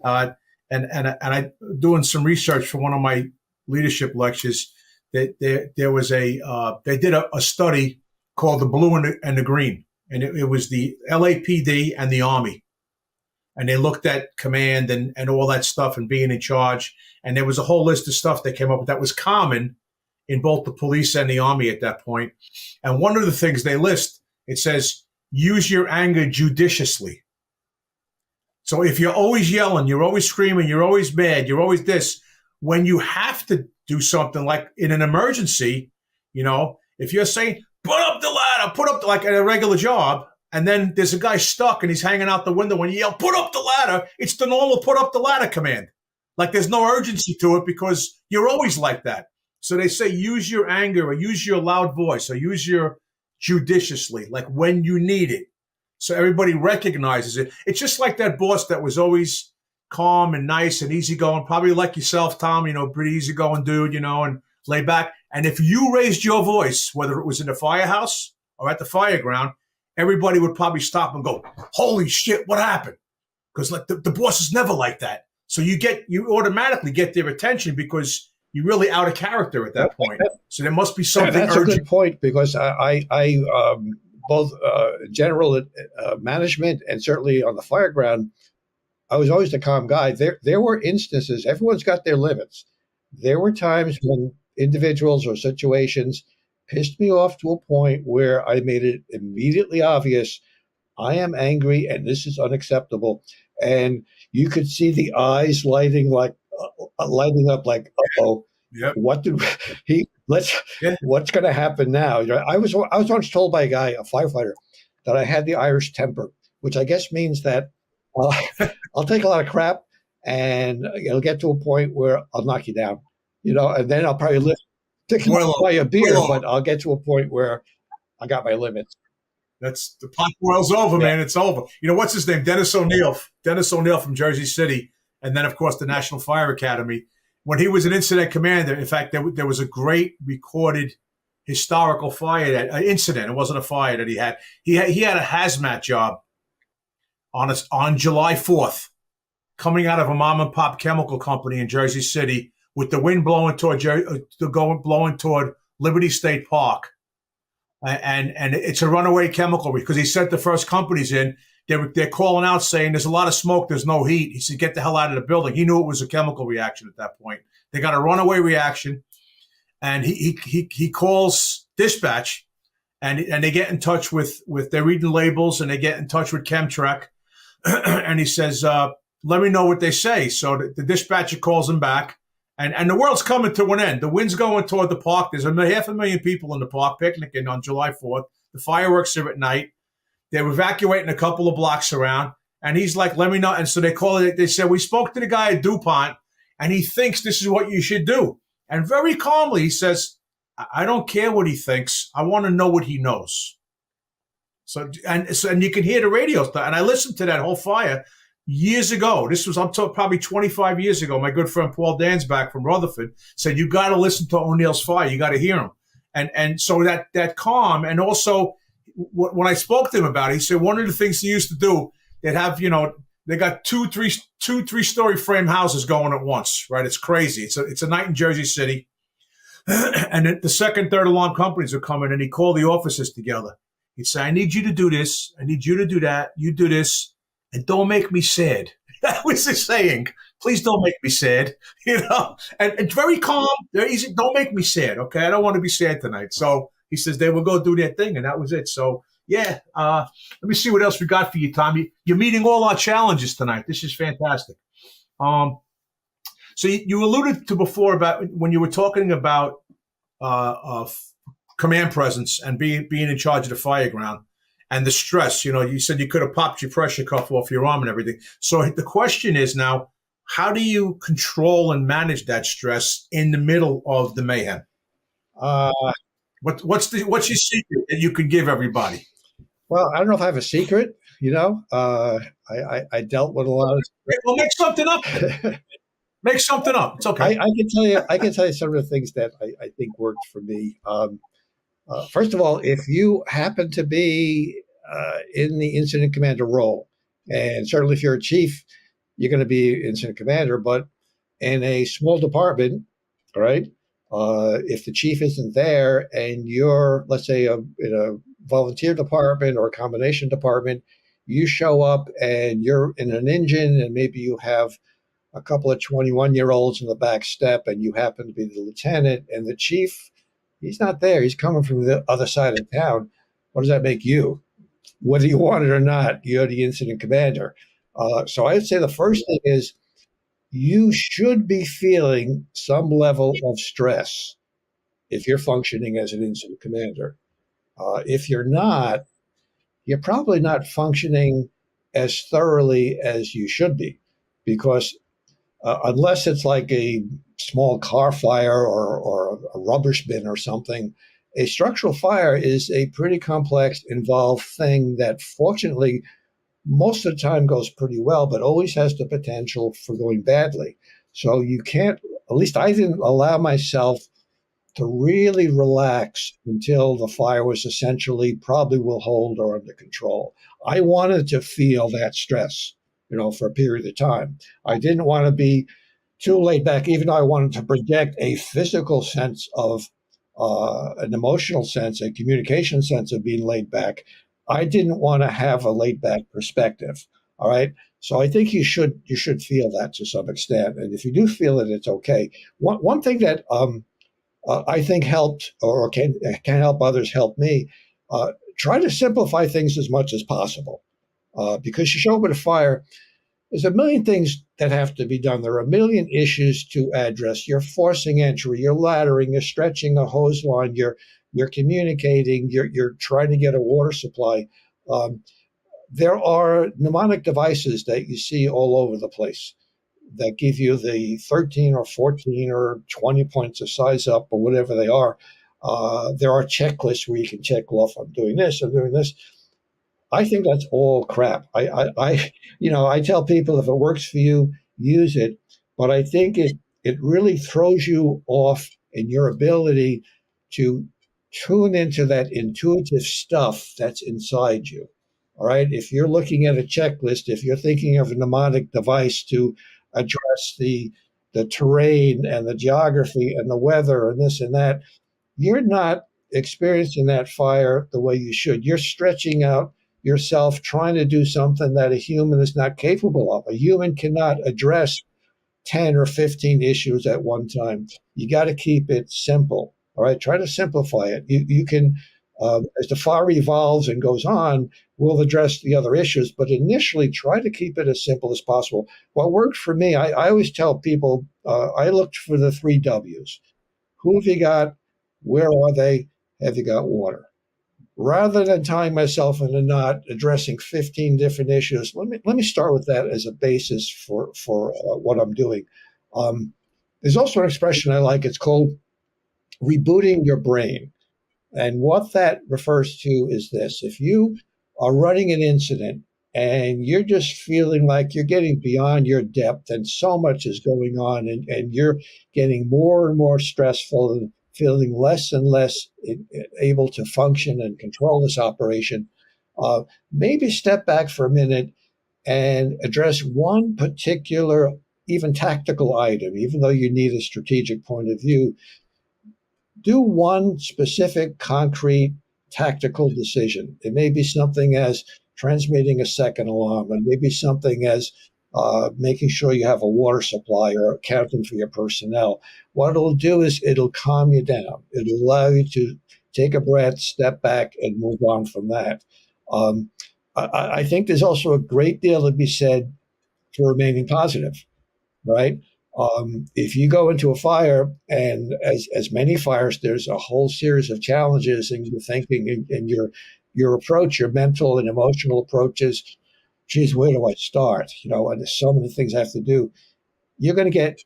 and I doing some research for one of my leadership lectures. There was they did a study called the Blue and the Green, and it was the LAPD and the Army. And they looked at command and all that stuff and being in charge. And there was a whole list of stuff that came up that was common in both the police and the Army at that point. And one of the things they list, it says, use your anger judiciously. So if you're always yelling, you're always screaming, you're always mad, you're always this, when you have to do something like in an emergency, if you're saying, put up the ladder, like at a regular job, and then there's a guy stuck and he's hanging out the window. When you yell, put up the ladder, it's the normal put up the ladder command. Like there's no urgency to it because you're always like that. So they say use your anger or use your loud voice or use your judiciously, like when you need it. So everybody recognizes it. It's just like that boss that was always calm and nice and easygoing, probably like yourself, Tom, pretty easygoing dude, and lay back. And if you raised your voice, whether it was in the firehouse or at the fire ground, everybody would probably stop and go, holy shit, what happened? Because like the boss is never like that. So you automatically get their attention because you're really out of character at that point. So there must be something urgent. That's urgent. a good point because I both general management and certainly on the fire ground, I was always the calm guy. There were instances, everyone's got their limits. There were times when individuals or situations pissed me off to a point where I made it immediately obvious I am angry and this is unacceptable. And you could see the eyes lighting up like, uh-oh, yep. What's going to happen now? I was once told by a firefighter, that I had the Irish temper, which I guess means that I'll take a lot of crap and it'll get to a point where I'll knock you down, and then I'll probably buy a beer, but I'll get to a point where I got my limits. That's the pot boils over, man. It's over. What's his name? Dennis O'Neill from Jersey City. And then, of course, the National Fire Academy. When he was an incident commander, in fact, there was a great recorded historical fire incident. It wasn't a fire that he had. He had a hazmat job on July 4th, coming out of a mom and pop chemical company in Jersey City, with the wind blowing toward Liberty State Park, and it's a runaway chemical because he sent the first companies in. They're calling out saying there's a lot of smoke, there's no heat. He said, get the hell out of the building. He knew it was a chemical reaction at that point. They got a runaway reaction, and he calls dispatch, and they get in touch with they're reading labels, and they get in touch with Chemtrek, and he says, let me know what they say. So the dispatcher calls him back, and the world's coming to an end. The wind's going toward the park. There's 500,000 people in the park picnicking on July 4th. The fireworks are at night. They're evacuating a couple of blocks around, and he's like, let me know. And so they call it. They said, we spoke to the guy at DuPont, and he thinks this is what you should do. And very calmly, he says, I don't care what he thinks. I want to know what he knows. So you can hear the radio stuff. And I listened to that whole fire years ago. This was, I'm talking probably 25 years ago. My good friend Paul Dansback from Rutherford said, you got to listen to O'Neill's fire. You got to hear him. And so that calm, and also, when I spoke to him about it, he said one of the things he used to do, they'd have, they got two, three-story frame houses going at once, right? It's crazy. It's a night in Jersey City. And the second, third alarm companies would come in, and he'd call the officers together. He'd say, I need you to do this. I need you to do that. You do this. And don't make me sad. That was his saying. Please don't make me sad. And very calm. Very easy. Don't make me sad, okay? I don't want to be sad tonight. So he says they will go do their thing, and that was it. So, yeah, let me see what else we got for you, Tommy. You're meeting all our challenges tonight. This is fantastic. So you alluded to before about when you were talking about command presence and being in charge of the fire ground and the stress. You said you could have popped your pressure cuff off your arm and everything. So the question is now, how do you control and manage that stress in the middle of the mayhem? What's your secret that you can give everybody? Well, I don't know if I have a secret. I dealt with a lot Well, make something up. of. Make something up. It's okay. I can tell you. I can tell you some of the things that I think worked for me. First of all, if you happen to be in the incident commander role, and certainly if you're a chief, you're going to be incident commander. But in a small department, all right, if the chief isn't there and you're, let's say, in a volunteer department or a combination department, you show up and you're in an engine, and maybe you have a couple of 21-year-olds in the back step, and you happen to be the lieutenant, and the chief, he's not there. He's coming from the other side of town. What does that make you? Whether you want it or not, you're the incident commander. So I'd say the first thing is you should be feeling some level of stress if you're functioning as an incident commander. If you're not, you're probably not functioning as thoroughly as you should be, because unless it's like a small car fire or a rubbish bin or something, a structural fire is a pretty complex, involved thing that fortunately most of the time goes pretty well, but always has the potential for going badly. So you can't, at least I didn't allow myself to really relax until the fire was essentially probably will hold or under control. I wanted to feel that stress, for a period of time. I didn't want to be too laid back, even though I wanted to project a physical sense of an emotional sense, a communication sense of being laid back. I didn't want to have a laid back perspective. All right. So I think you should feel that to some extent. And if you do feel it, it's okay. One thing that I think helped or can help others help me, try to simplify things as much as possible. Because you show up at a fire, there's a million things that have to be done. There are a million issues to address. You're forcing entry, you're laddering, you're stretching a hose line, you're communicating, you're trying to get a water supply. There are mnemonic devices that you see all over the place that give you the 13 or 14 or 20 points of size up or whatever they are. There are checklists where you can check off, I'm doing this, I'm doing this. I think that's all crap. I tell people if it works for you, use it. But I think it really throws you off in your ability to tune into that intuitive stuff that's inside you. All right. If you're looking at a checklist, if you're thinking of a mnemonic device to address the terrain and the geography and the weather and this and that, you're not experiencing that fire the way you should. You're stretching out yourself trying to do something that a human is not capable of. A human cannot address 10 or 15 issues at one time. You got to keep it simple. All right. Try to simplify it. You can, as the fire evolves and goes on, we'll address the other issues, but initially try to keep it as simple as possible. What worked for me, I always tell people, I looked for the 3 W's. Who have you got? Where are they? Have you got water? Rather than tying myself in a knot, addressing 15 different issues, let me start with that as a basis for what I'm doing. There's also an expression I like. It's called rebooting your brain. And what that refers to is this. If you are running an incident and you're just feeling like you're getting beyond your depth and so much is going on and you're getting more and more stressful and feeling less and less able to function and control this operation, maybe step back for a minute and address one particular, even tactical item, even though you need a strategic point of view. Do one specific, concrete, tactical decision. It may be something as transmitting a second alarm, and maybe something as making sure you have a water supply or accounting for your personnel. What it'll do is it'll calm you down. It'll allow you to take a breath, step back, and move on from that. I think there's also a great deal to be said for remaining positive, right? If you go into a fire, and as many fires, there's a whole series of challenges in your thinking and your approach, your mental and emotional approaches. Geez, where do I start? And there's so many things I have to do. You're going to get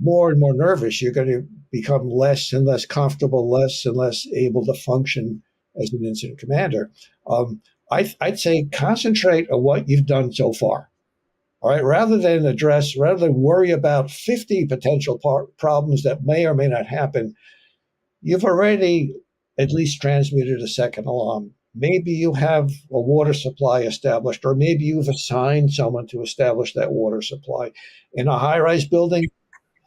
more and more nervous. You're going to become less and less comfortable, less and less able to function as an incident commander. I'd say concentrate on what you've done so far. All right, rather than worry about 50 potential problems that may or may not happen, you've already at least transmitted a second alarm. Maybe you have a water supply established, or maybe you've assigned someone to establish that water supply. In a high-rise building,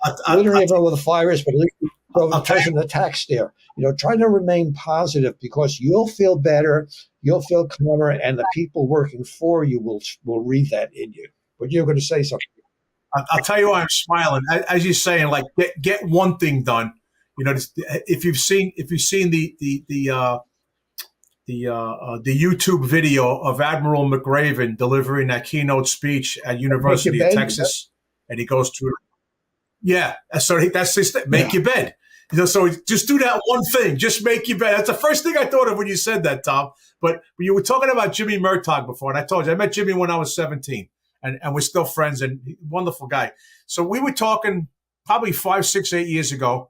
we don't even know where the fire is, but at least we're taking the tax there. Try to remain positive, because you'll feel better, you'll feel calmer, and the people working for you will read that in you. But you're going to say something. I'll tell you why I'm smiling. As you're saying, like get one thing done. If you've seen the YouTube video of Admiral McRaven delivering that keynote speech at University of Texas, and he goes through. Yeah, so that's his thing. Make your bed. So just do that one thing. Just make your bed. That's the first thing I thought of when you said that, Tom. But you were talking about Jimmy Murtaugh before, and I told you I met Jimmy when I was 17. And we're still friends, and wonderful guy. So we were talking probably 5, 6, 8 years ago,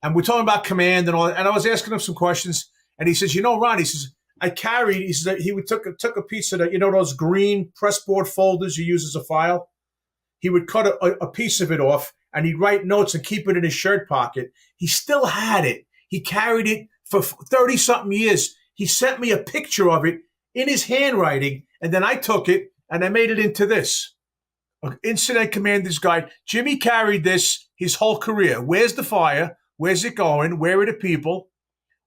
and we're talking about command and all that. And I was asking him some questions, and he says, Ron, he says, I carried, he says, he took a piece of those green press board folders you use as a file. He would cut a piece of it off, and he'd write notes and keep it in his shirt pocket. He still had it. He carried it for 30-something years. He sent me a picture of it in his handwriting, and then I took it, and I made it into this. Incident Commander's Guide. Jimmy carried this his whole career. Where's the fire? Where's it going? Where are the people?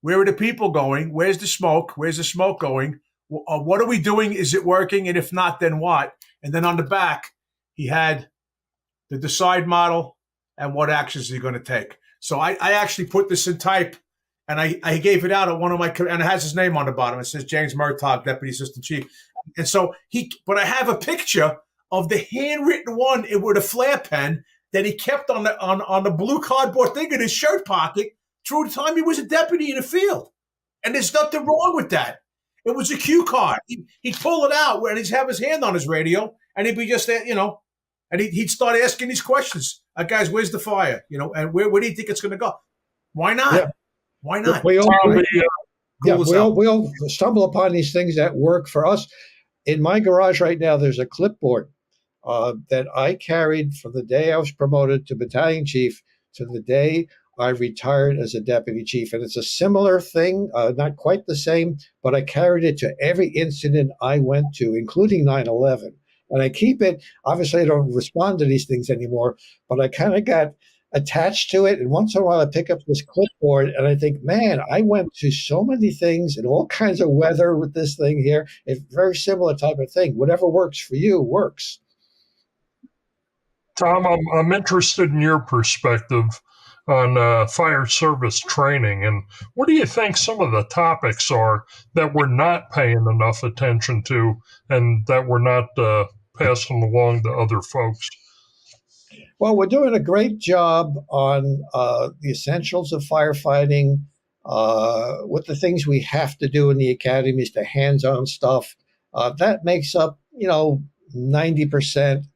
Where are the people going? Where's the smoke? Where's the smoke going? What are we doing? Is it working? And if not, then what? And then on the back, he had the decide model and what actions are you going to take. So I actually put this in type, and I gave it out at one of my, and it has his name on the bottom. It says James Murtaugh, Deputy Assistant Chief. And so but I have a picture of the handwritten one with a flare pen that he kept on the blue cardboard thing in his shirt pocket through the time he was a deputy in the field. And there's nothing wrong with that. It was a cue card. He'd pull it out and he'd have his hand on his radio, and he'd be just there, and he'd start asking these questions. Guys, where's the fire? And where do you think it's going to go? Why not? Yeah. Why not? We all stumble upon these things that work for us. In my garage right now, there's a clipboard that I carried from the day I was promoted to battalion chief to the day I retired as a deputy chief. And it's a similar thing, not quite the same, but I carried it to every incident I went to, including 9/11. And I keep it. Obviously, I don't respond to these things anymore, but I kind of got attached to it. And once in a while, I pick up this clipboard and I think, man, I went to so many things in all kinds of weather with this thing here. It's a very similar type of thing. Whatever works for you works. Tom, I'm interested in your perspective on fire service training. And what do you think some of the topics are that we're not paying enough attention to and that we're not passing along to other folks? Well, we're doing a great job on the essentials of firefighting, with the things we have to do in the academies, the hands-on stuff. That makes up, 90%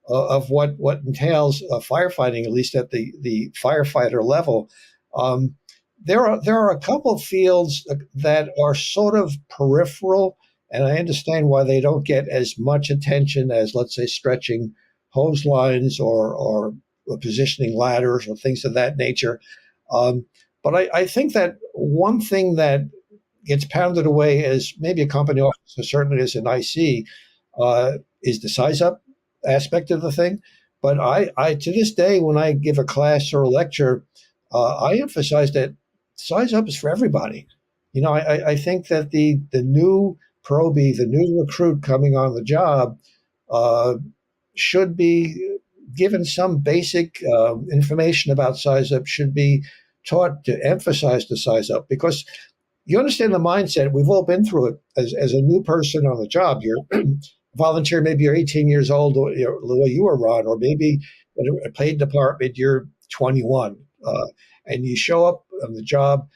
of what entails firefighting, at least at the firefighter level. There are a couple of fields that are sort of peripheral, and I understand why they don't get as much attention as, let's say, stretching hose lines or positioning ladders or things of that nature. But I think that one thing that gets pounded away as maybe a company officer, certainly as an IC, is the size up aspect of the thing. But I to this day, when I give a class or a lecture, I emphasize that size up is for everybody. I think that the new probie, the new recruit coming on the job, should be given some basic information about size up, should be taught to emphasize the size up, because you understand the mindset. We've all been through it as a new person on the job. You're volunteer, maybe you're 18 years old, or the way you were, Ron, or maybe in a paid department, you're 21, and you show up on the job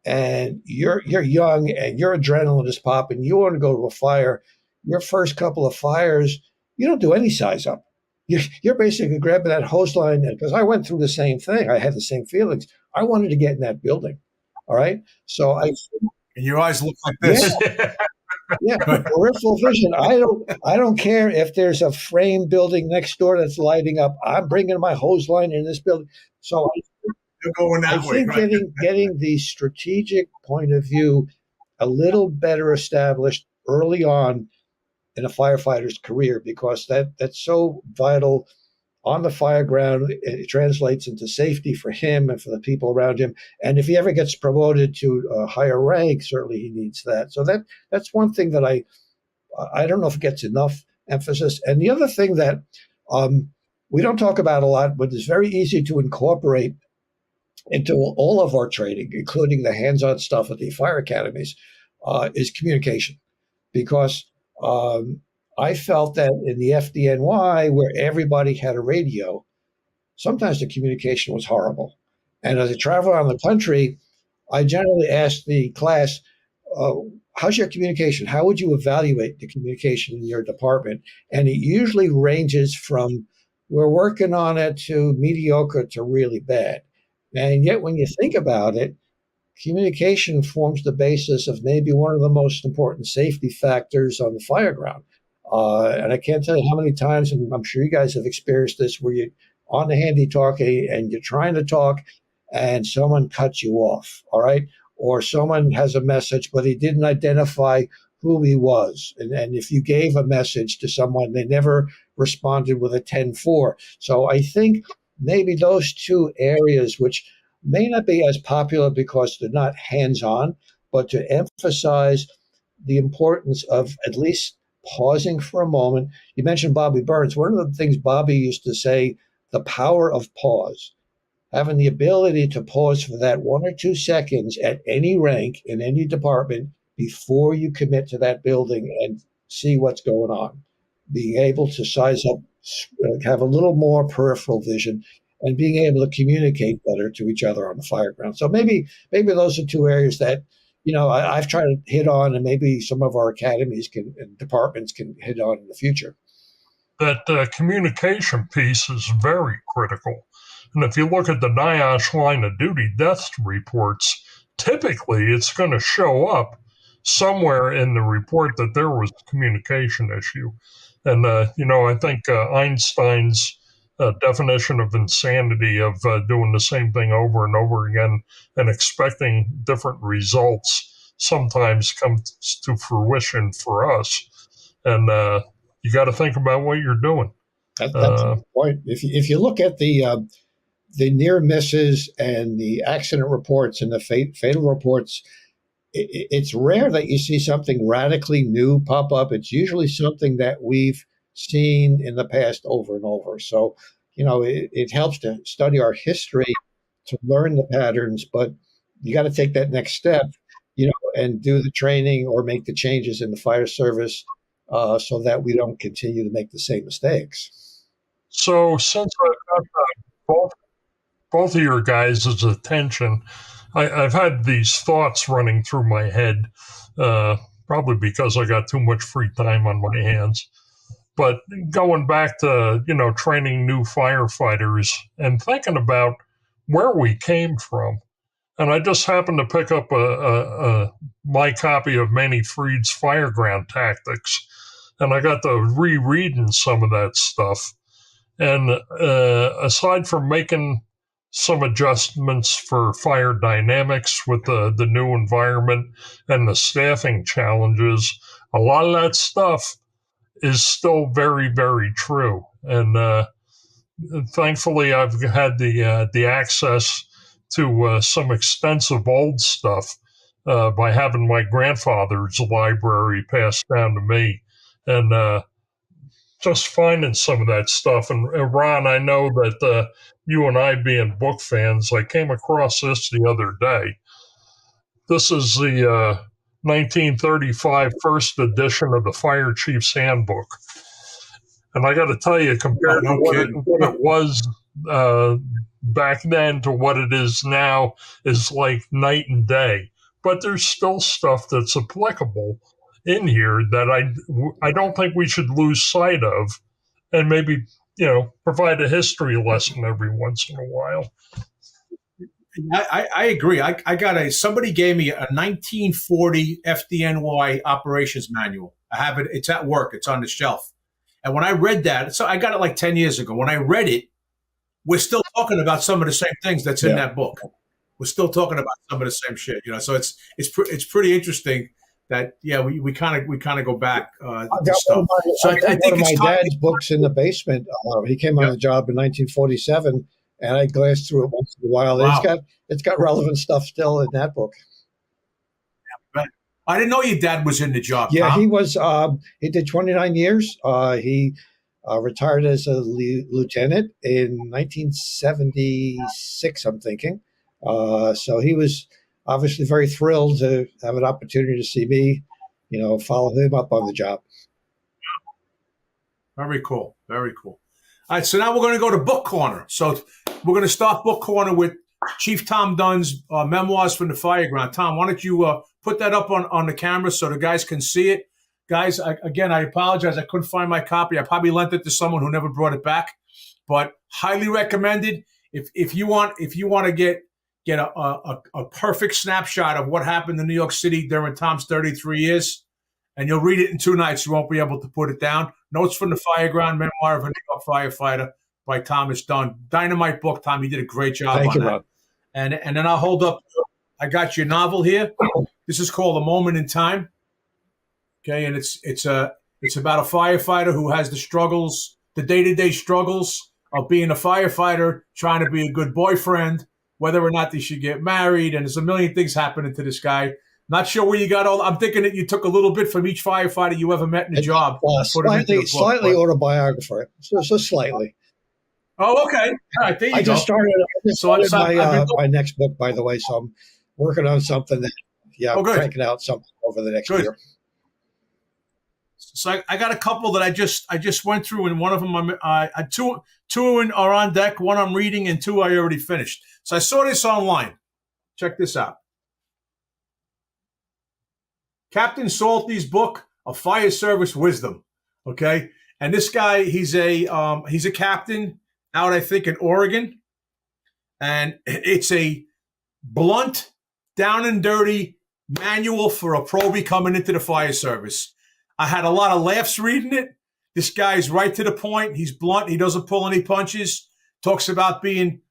and you're young and your adrenaline is popping. You want to go to a fire. Your first couple of fires, you don't do any size up. You're basically grabbing that hose line, because I went through the same thing. I had the same feelings. I wanted to get in that building. All right. So and your eyes look like this. Yeah. Yeah, peripheral vision. I don't care if there's a frame building next door that's lighting up. I'm bringing my hose line in this building. So You're going I that way, think right? getting the strategic point of view a little better established early on in a firefighter's career, because that's so vital on the fire ground. It translates into safety for him and for the people around him. And if he ever gets promoted to a higher rank, certainly he needs that. So that's one thing that I don't know if it gets enough emphasis. And the other thing that we don't talk about a lot, but is very easy to incorporate into all of our training, including the hands-on stuff at the fire academies, is communication. Because I felt that in the FDNY, where everybody had a radio, sometimes the communication was horrible. And as I travel around the country, I generally ask the class, how's your communication? How would you evaluate the communication in your department? And it usually ranges from, we're working on it, to mediocre to really bad. And yet when you think about it, communication forms the basis of maybe one of the most important safety factors on the fire ground. And I can't tell you how many times, and I'm sure you guys have experienced this, where you're on the handy talkie and you're trying to talk and someone cuts you off, all right? Or someone has a message, but he didn't identify who he was. And if you gave a message to someone, they never responded with a 10-4. So I think maybe those two areas, which may not be as popular because they're not hands-on, but to emphasize the importance of at least pausing for a moment. You mentioned Bobby Burns. One of the things Bobby used to say, the power of pause, having the ability to pause for that 1 or 2 seconds at any rank in any department before you commit to that building and see what's going on. Being able to size up, have a little more peripheral vision, and being able to communicate better to each other on the fire ground. So maybe those are two areas that, I've tried to hit on, and maybe some of our academies and departments can hit on in the future. That communication piece is very critical. And if you look at the NIOSH line of duty death reports, typically it's going to show up somewhere in the report that there was a communication issue. And, I think Einstein's definition of insanity of doing the same thing over and over again and expecting different results sometimes comes to fruition for us. And you got to think about what you're doing. That's the point. If you look at the near misses and the accident reports and the fatal reports, it's rare that you see something radically new pop up. It's usually something that we've seen in the past over and over. So, it helps to study our history to learn the patterns, but you got to take that next step, and do the training or make the changes in the fire service so that we don't continue to make the same mistakes. So since I've got both of your guys' attention, I've had these thoughts running through my head, probably because I got too much free time on my hands. But going back to, training new firefighters and thinking about where we came from. And I just happened to pick up my copy of Manny Freed's Fireground Tactics. And I got to rereading some of that stuff. And aside from making some adjustments for fire dynamics with the new environment and the staffing challenges, a lot of that stuff is still very, very true. And thankfully, I've had the access to some extensive old stuff by having my grandfather's library passed down to me. And just finding some of that stuff. And Ron, I know that you and I, being book fans, I came across this the other day. This is the 1935 first edition of the Fire Chief's Handbook. And I got to tell you, compared to what it was back then to what it is now, is like night and day. But there's still stuff that's applicable in here that I don't think we should lose sight of, and maybe, provide a history lesson every once in a while. I agree. I got somebody gave me a 1940 FDNY operations manual. I have it. It's at work. It's on the shelf. And when I read that, so I got it like 10 years ago. When I read it, we're still talking about some of the same things that's in that book. We're still talking about some of the same shit, So it's pretty interesting that we kind of go back to stuff. I think one of my dad's books in the basement. He came on the job in 1947, and I glanced through it once in a while. Wow. It's got relevant stuff still in that book. I didn't know your dad was in the job. Yeah, Tom. He was. He did 29 years. He retired as a lieutenant in 1976, I'm thinking. So he was obviously very thrilled to have an opportunity to see me, follow him up on the job. Very cool. Very cool. All right, so now we're going to go to Book Corner. So we're going to start Book Corner with Chief Tom Dunne's Memoirs from the Fireground. Tom, why don't you put that up on the camera so the guys can see it? Guys, I apologize. I couldn't find my copy. I probably lent it to someone who never brought it back, but highly recommended. If you want to get a perfect snapshot of what happened in New York City during Tom's 33 years, and you'll read it in 2 nights. You won't be able to put it down. Notes from the Fireground, Memoir of a New York Firefighter by Thomas Dunne. Dynamite book, Tom. You did a great job on that. Rob. And then I'll hold up. I got your novel here. This is called A Moment in Time. Okay, and it's about a firefighter who has the day-to-day struggles of being a firefighter, trying to be a good boyfriend, whether or not they should get married, and there's a million things happening to this guy. Not sure where you got all. I'm thinking that you took a little bit from each firefighter you ever met in a job. Slightly autobiographical, so slightly. Oh, okay. All right, there you go. I just started my next book, by the way, so I'm working on something that, I'm cranking out something over the next year. So I got a couple that I just went through, and one of them two are on deck. One I'm reading, and 2 I already finished. So I saw this online. Check this out. Captain Salty's book, A Fire Service Wisdom. Okay, and this guy, he's a captain out, I think, in Oregon, and it's a blunt, down and dirty manual for a probie coming into the fire service. I had a lot of laughs reading it. This guy's right to the point. He's blunt. He doesn't pull any punches. Talks about being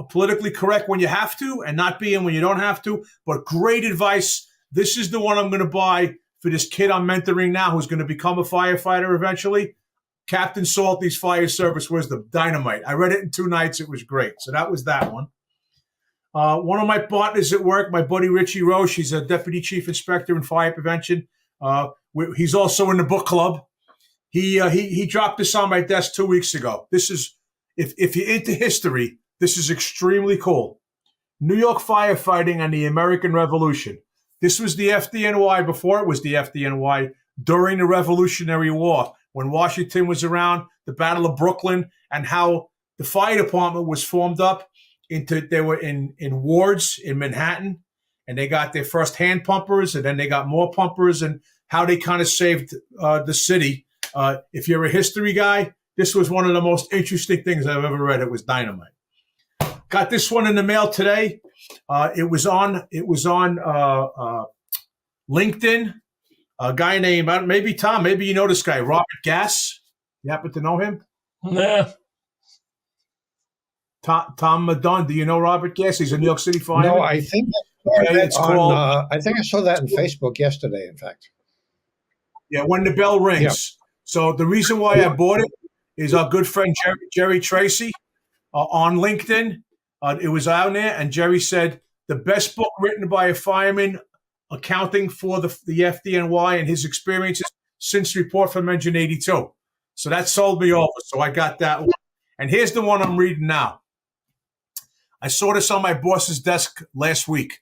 politically correct when you have to and not being when you don't have to. But great advice. This is the one I'm going to buy for this kid I'm mentoring now who's going to become a firefighter eventually. Captain Salty's Fire Service Wisdom. Dynamite. I read it in 2 nights. It was great. So that was that one. One of my partners at work, my buddy Richie Roche, he's a deputy chief inspector in fire prevention. He's also in the book club. He dropped this on my desk 2 weeks ago. This is, if you're into history, this is extremely cool. New York firefighting and the American Revolution. This was the FDNY before it was the FDNY during the Revolutionary War, when Washington was around, the Battle of Brooklyn, and how the fire department was formed up they were in wards in Manhattan, and they got their first hand pumpers, and then they got more pumpers, and how they kind of saved the city. If you're a history guy, this was one of the most interesting things I've ever read. It was dynamite. Got this one in the mail today. It was on LinkedIn. A guy named, maybe Tom, maybe you know this guy, Robert Gass. You happen to know him? Nah. Tom Dunne, do you know Robert Gass? He's a New York City fireman. No, I think I saw that on Facebook yesterday, in fact. Yeah, When the Bell Rings. Yeah. So the reason why I bought it is our good friend Jerry Tracy on LinkedIn. It was out there, and Jerry said the best book written by a fireman accounting for the FDNY and his experiences since Report from Engine 82. So that sold me over. So I got that one. And here's the one I'm reading now. I saw this on my boss's desk last week,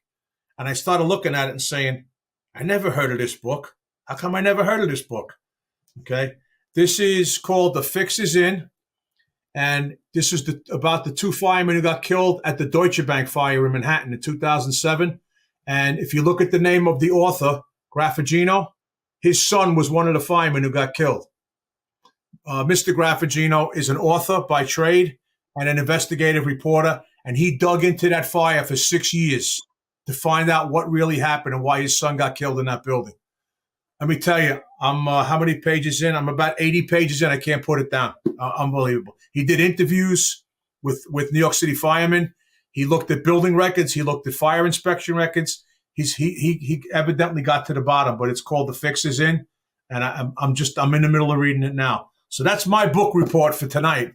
and I started looking at it and saying, I never heard of this book. How come I never heard of this book? Okay. This is called The Fix Is In, and this is about the 2 firemen who got killed at the Deutsche Bank fire in Manhattan in 2007. And if you look at the name of the author, Graffagino, his son was one of the firemen who got killed. Mr. Graffagino is an author by trade and an investigative reporter, And he dug into that fire for 6 years to find out what really happened and why his son got killed in that building. Let me tell you, I'm how many pages in? I'm about 80 pages in. I can't put it down. Unbelievable. He did interviews with New York City firemen. He looked at building records. He looked at fire inspection records. He evidently got to the bottom, but it's called The Fix Is In. And I'm in the middle of reading it now. So that's my book report for tonight.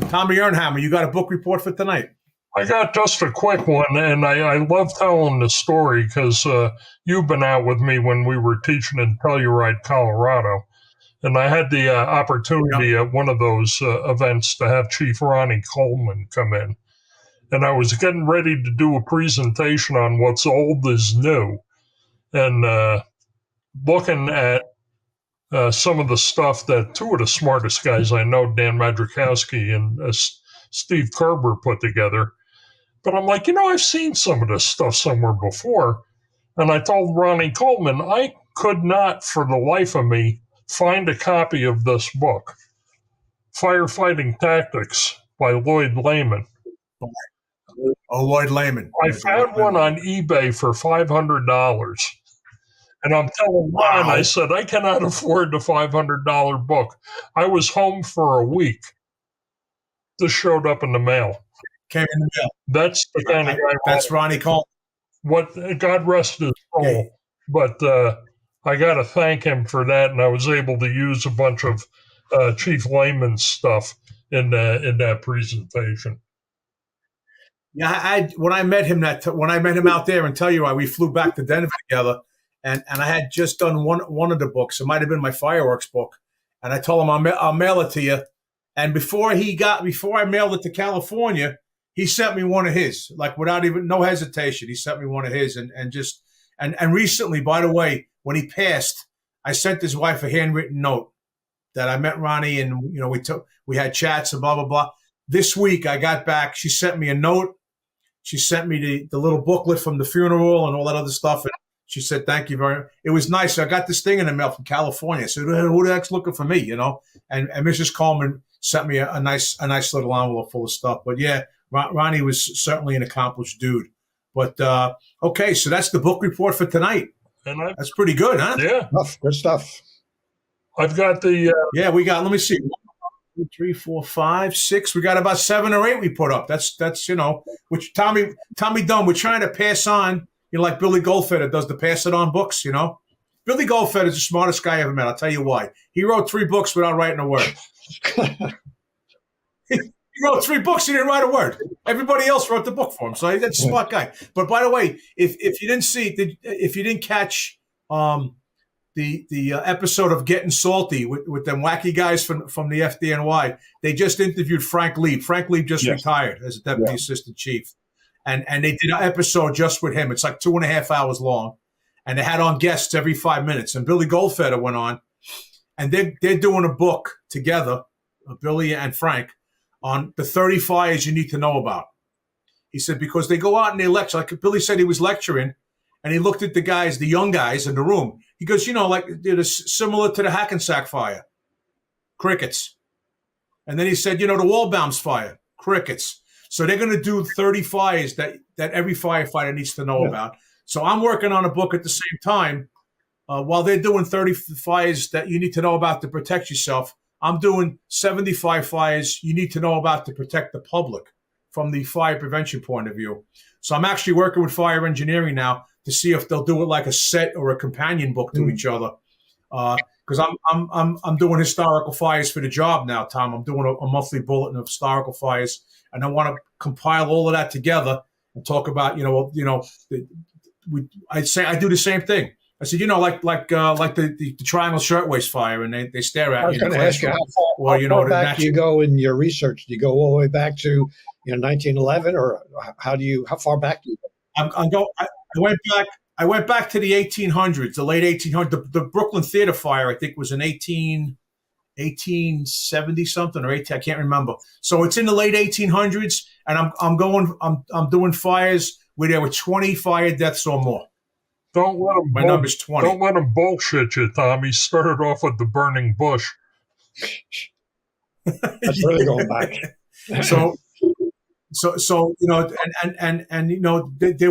Tommy Aurnhammer, you got a book report for tonight? I got just a quick one, and I love telling the story because you've been out with me when we were teaching in Telluride, Colorado, and I had the opportunity at one of those events to have Chief Ronnie Coleman come in, and I was getting ready to do a presentation on what's old is new, and looking at some of the stuff that two of the smartest guys I know, Dan Madrikowski and Steve Kerber, put together. But I'm like, I've seen some of this stuff somewhere before. And I told Ronnie Coleman, I could not, for the life of me, find a copy of this book, Firefighting Tactics by Lloyd Lehman. Oh, Lloyd Lehman. I found one on eBay for $500. And I'm telling Ron, I said, I cannot afford the $500 book. I was home for a week. This showed up in the mail. Came in the mail. That's the kind of guy. That's Ronnie Coleman. What, God rest his soul. Okay. But I got to thank him for that, and I was able to use a bunch of Chief Lehman's stuff in that presentation. Yeah, when I met him out there in Telluride, we flew back to Denver together, and I had just done one of the books. It might have been my fireworks book, and I told him I'll mail it to you. And before I mailed it to California, he sent me one of his, like without even no hesitation. He sent me one of his, and recently, by the way, when he passed, I sent his wife a handwritten note that I met Ronnie, and we had chats and blah blah blah. This week I got back. She sent me a note. She sent me the little booklet from the funeral and all that other stuff. And she said, "Thank you very much." It was nice. I got this thing in the mail from California. I said, "Who the heck's looking for me?" And Mrs. Coleman sent me a nice little envelope full of stuff. But yeah, Ronnie was certainly an accomplished dude. But okay, so that's the book report for tonight. And that's pretty good, huh? Yeah, good stuff. I've got the we got. Let me see. 1, 2, 3, 4, 5, 6. We got about 7 or 8 we put up. That's which Tommy Dunne. We're trying to pass on. Like Billy Goldfeder does the pass it on books. Billy Goldfeder is the smartest guy I ever met. I'll tell you why. He wrote 3 books without writing a word. He wrote 3 books. He didn't write a word. Everybody else wrote the book for him. So that's a smart guy. But by the way, if you didn't catch the episode of Getting Salty with them wacky guys from the FDNY, they just interviewed Frank Lieb. Frank Lieb just retired as a deputy assistant chief. And they did an episode just with him. It's like 2.5 hours long. And they had on guests every 5 minutes. And Billy Goldfeder went on. And they're doing a book together, Billy and Frank, on the 30 fires you need to know about. He said, because they go out and they lecture. Like Billy said, he was lecturing. And he looked at the young guys in the room. He goes, like it is similar to the Hackensack fire. Crickets. And then he said, the Walbaum's fire. Crickets. So they're going to do 30 fires that every firefighter needs to know about. So I'm working on a book at the same time. While they're doing 30 fires that you need to know about to protect yourself, I'm doing 75 fires you need to know about to protect the public from the fire prevention point of view. So I'm actually working with fire engineering now to see if they'll do it like a set or a companion book to each other. Because I'm doing historical fires for the job now, Tom. I'm doing a monthly bulletin of historical fires, and I want to compile all of that together and talk about, I do the same thing. I said, like the Triangle Shirtwaist fire, and they stare at you. I was going to ask you how far back do you go in your research? Do you go all the way back to 1911, or how far back do you go? I went back to the 1800s, the late 1800s. The Brooklyn Theater fire, I think, was in 1870 something or 18. I can't remember. So it's in the late 1800s, and I'm doing fires where there were 20 fire deaths or more. Don't let them. My number's 20. Don't let them bullshit you, Tom. He started off with the burning bush. That's really going back. so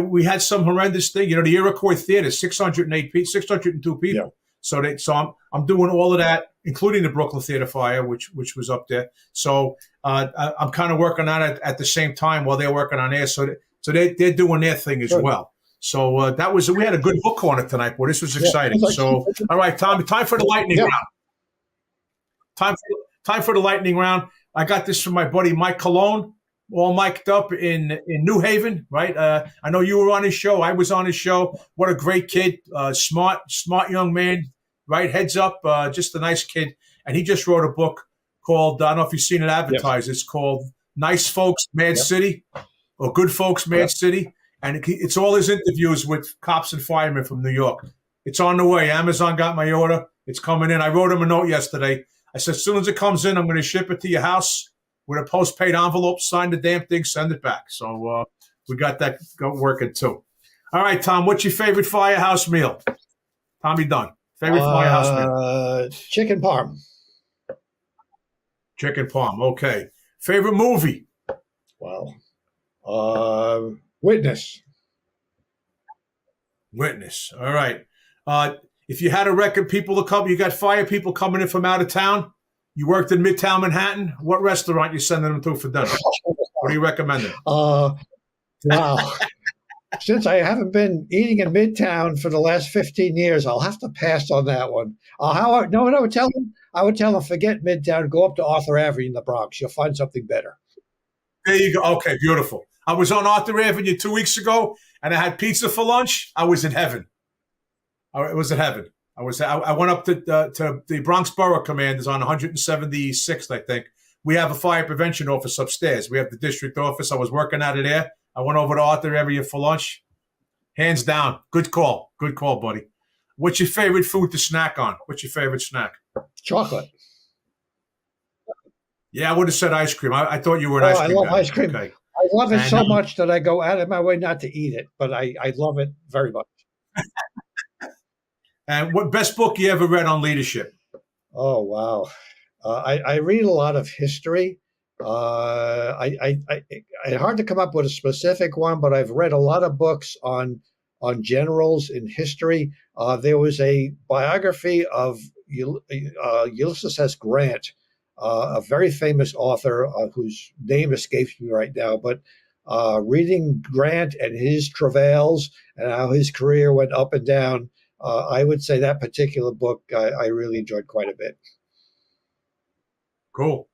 we had some horrendous thing. The Iroquois Theater, 602 people. Yeah. So I'm doing all of that, including the Brooklyn Theater Fire, which was up there. So I'm kind of working on it at the same time while they're working on theirs. So they're doing their thing as well. So we had a good book corner tonight, boy. This was exciting. So all right, Tom, time for the lightning round. Time for the lightning round. I got this from my buddy Mike Colon, all mic'd up in New Haven, right? I know you were on his show. I was on his show. What a great kid, smart young man, right? Heads up, just a nice kid. And he just wrote a book called, I don't know if you've seen it advertised. Yes. It's called Nice Folks, Mad City, or Good Folks, Mad City. And it's all his interviews with cops and firemen from New York. It's on the way. Amazon got my order. It's coming in. I wrote him a note yesterday. I said, as soon as it comes in, I'm going to ship it to your house with a postpaid envelope, sign the damn thing, send it back. So we got that working too. All right, Tom, what's your favorite firehouse meal? Tommy Dunne. Favorite firehouse meal? Chicken parm. Chicken parm, okay. Favorite movie? Wow. Witness. Witness, all right. If you had a record people to come, you got fire people coming in from out of town, you worked in Midtown Manhattan, what restaurant you sending them to for dinner? What are you recommending? Wow. Since I haven't been eating in Midtown for the last 15 years, I'll have to pass on that one. I would tell them, forget Midtown, go up to Arthur Avenue in the Bronx. You'll find something better. There you go. Okay, beautiful. I was on Arthur Avenue 2 weeks ago, and I had pizza for lunch. I was in heaven. It was in heaven. I went up to the Bronx Borough Command is on 176th, I think. We have a fire prevention office upstairs. We have the district office. I was working out of there. I went over to Arthur Avenue for lunch. Hands down. Good call. Good call, buddy. What's your favorite food to snack on? What's your favorite snack? Chocolate. Yeah, I would have said ice cream. I thought you were an ice cream guy. I love ice cream. Okay. I love it so much that I go out of my way not to eat it, but I love it very much. And what best book you ever read on leadership? Oh, wow. I read a lot of history. It's hard to come up with a specific one, but I've read a lot of books on generals in history. There was a biography of Ulysses S. Grant, a very famous author whose name escapes me right now, but reading Grant and his travails and how his career went up and down, I would say that particular book I really enjoyed quite a bit. Cool.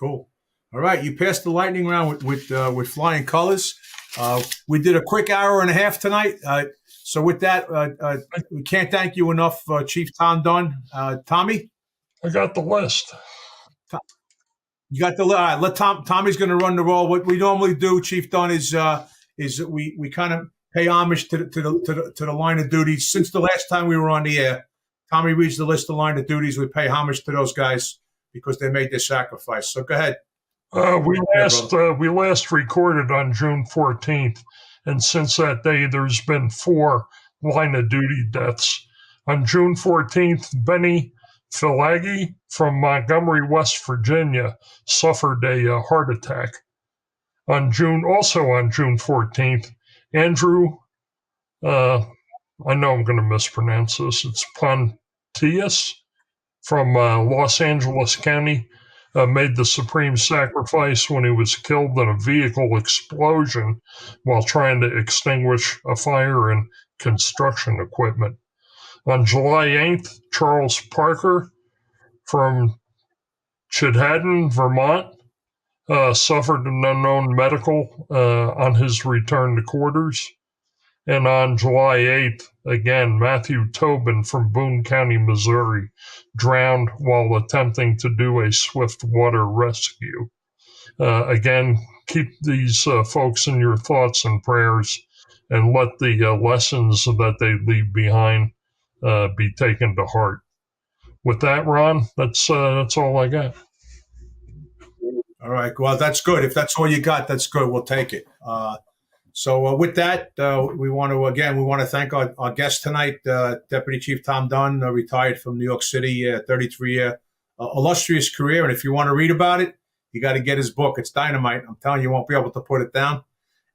All right, you passed the lightning round with flying colors. We did a quick hour and a half tonight. So with that, we can't thank you enough, Chief Tom Dunne. Tommy? I got the list. You got the list. Let Tommy's going to run the roll. What we normally do, Chief Dunne, is we kind of pay homage to the line of duties. Since the last time we were on the air, Tommy reads the list of line of duties. We pay homage to those guys because they made their sacrifice. So go ahead. We last recorded on June 14th, and since that day, there's been 4 line of duty deaths. On June 14th, Benny Filagi from Montgomery, West Virginia, suffered a heart attack. Also on June 14th, Andrew, I know I'm going to mispronounce this, it's Pontius from Los Angeles County, made the supreme sacrifice when he was killed in a vehicle explosion while trying to extinguish a fire in construction equipment. On July 8th, Charles Parker from Chidhaden, Vermont, suffered an unknown medical on his return to quarters. And on July 8th, again, Matthew Tobin from Boone County, Missouri, drowned while attempting to do a swift water rescue. Again, keep these folks in your thoughts and prayers, and let the lessons that they leave behind be taken to heart. With that, Ron, that's all I got. All right. Well, that's good. If that's all you got, that's good. We'll take it. So with that, we want to thank our guest tonight, Deputy Chief Tom Dunne, retired from New York City, 33-year illustrious career. And if you want to read about it, you got to get his book. It's dynamite. I'm telling you, you won't be able to put it down.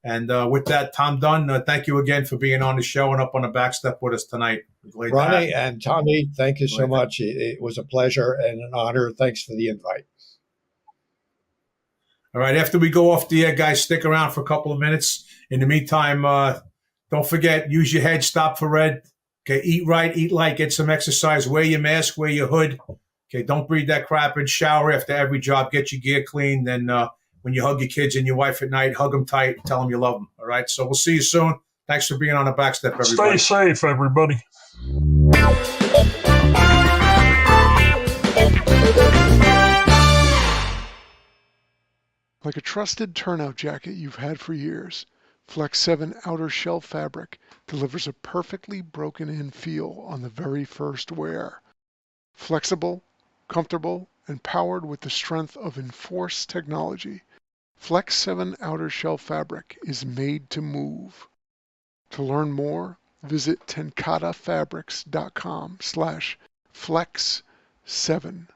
And with that, Tom Dunne, thank you again for being on the show and up on the Backstep with us tonight. Ronnie and Tommy, thank you so much. It was a pleasure and an honor. Thanks for the invite. All right, after we go off the air, guys, stick around for a couple of minutes. In the meantime, don't forget, use your head, stop for red. Okay, eat right, eat light, get some exercise, wear your mask, wear your hood. Okay, don't breathe that crap in. Shower after every job, get your gear clean. Then when you hug your kids and your wife at night, hug them tight, tell them you love them. All right, so we'll see you soon. Thanks for being on the Backstep, everybody. Stay safe, everybody. Like a trusted turnout jacket you've had for years, Flex 7 outer shell fabric delivers a perfectly broken-in feel on the very first wear. Flexible, comfortable, and powered with the strength of enforced technology, Flex 7 outer shell fabric is made to move. To learn more, visit tencatafabrics.com/flex7.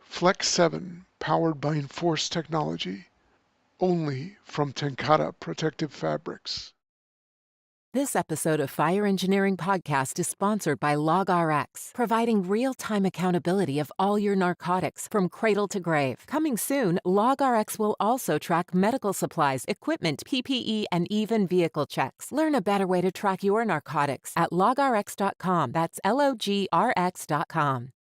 Flex 7, powered by enforced technology. Only from TenCate Protective Fabrics. This episode of Fire Engineering Podcast is sponsored by LogRX, providing real-time accountability of all your narcotics from cradle to grave. Coming soon, LogRX will also track medical supplies, equipment, PPE, and even vehicle checks. Learn a better way to track your narcotics at logrx.com. That's LOGRX.com.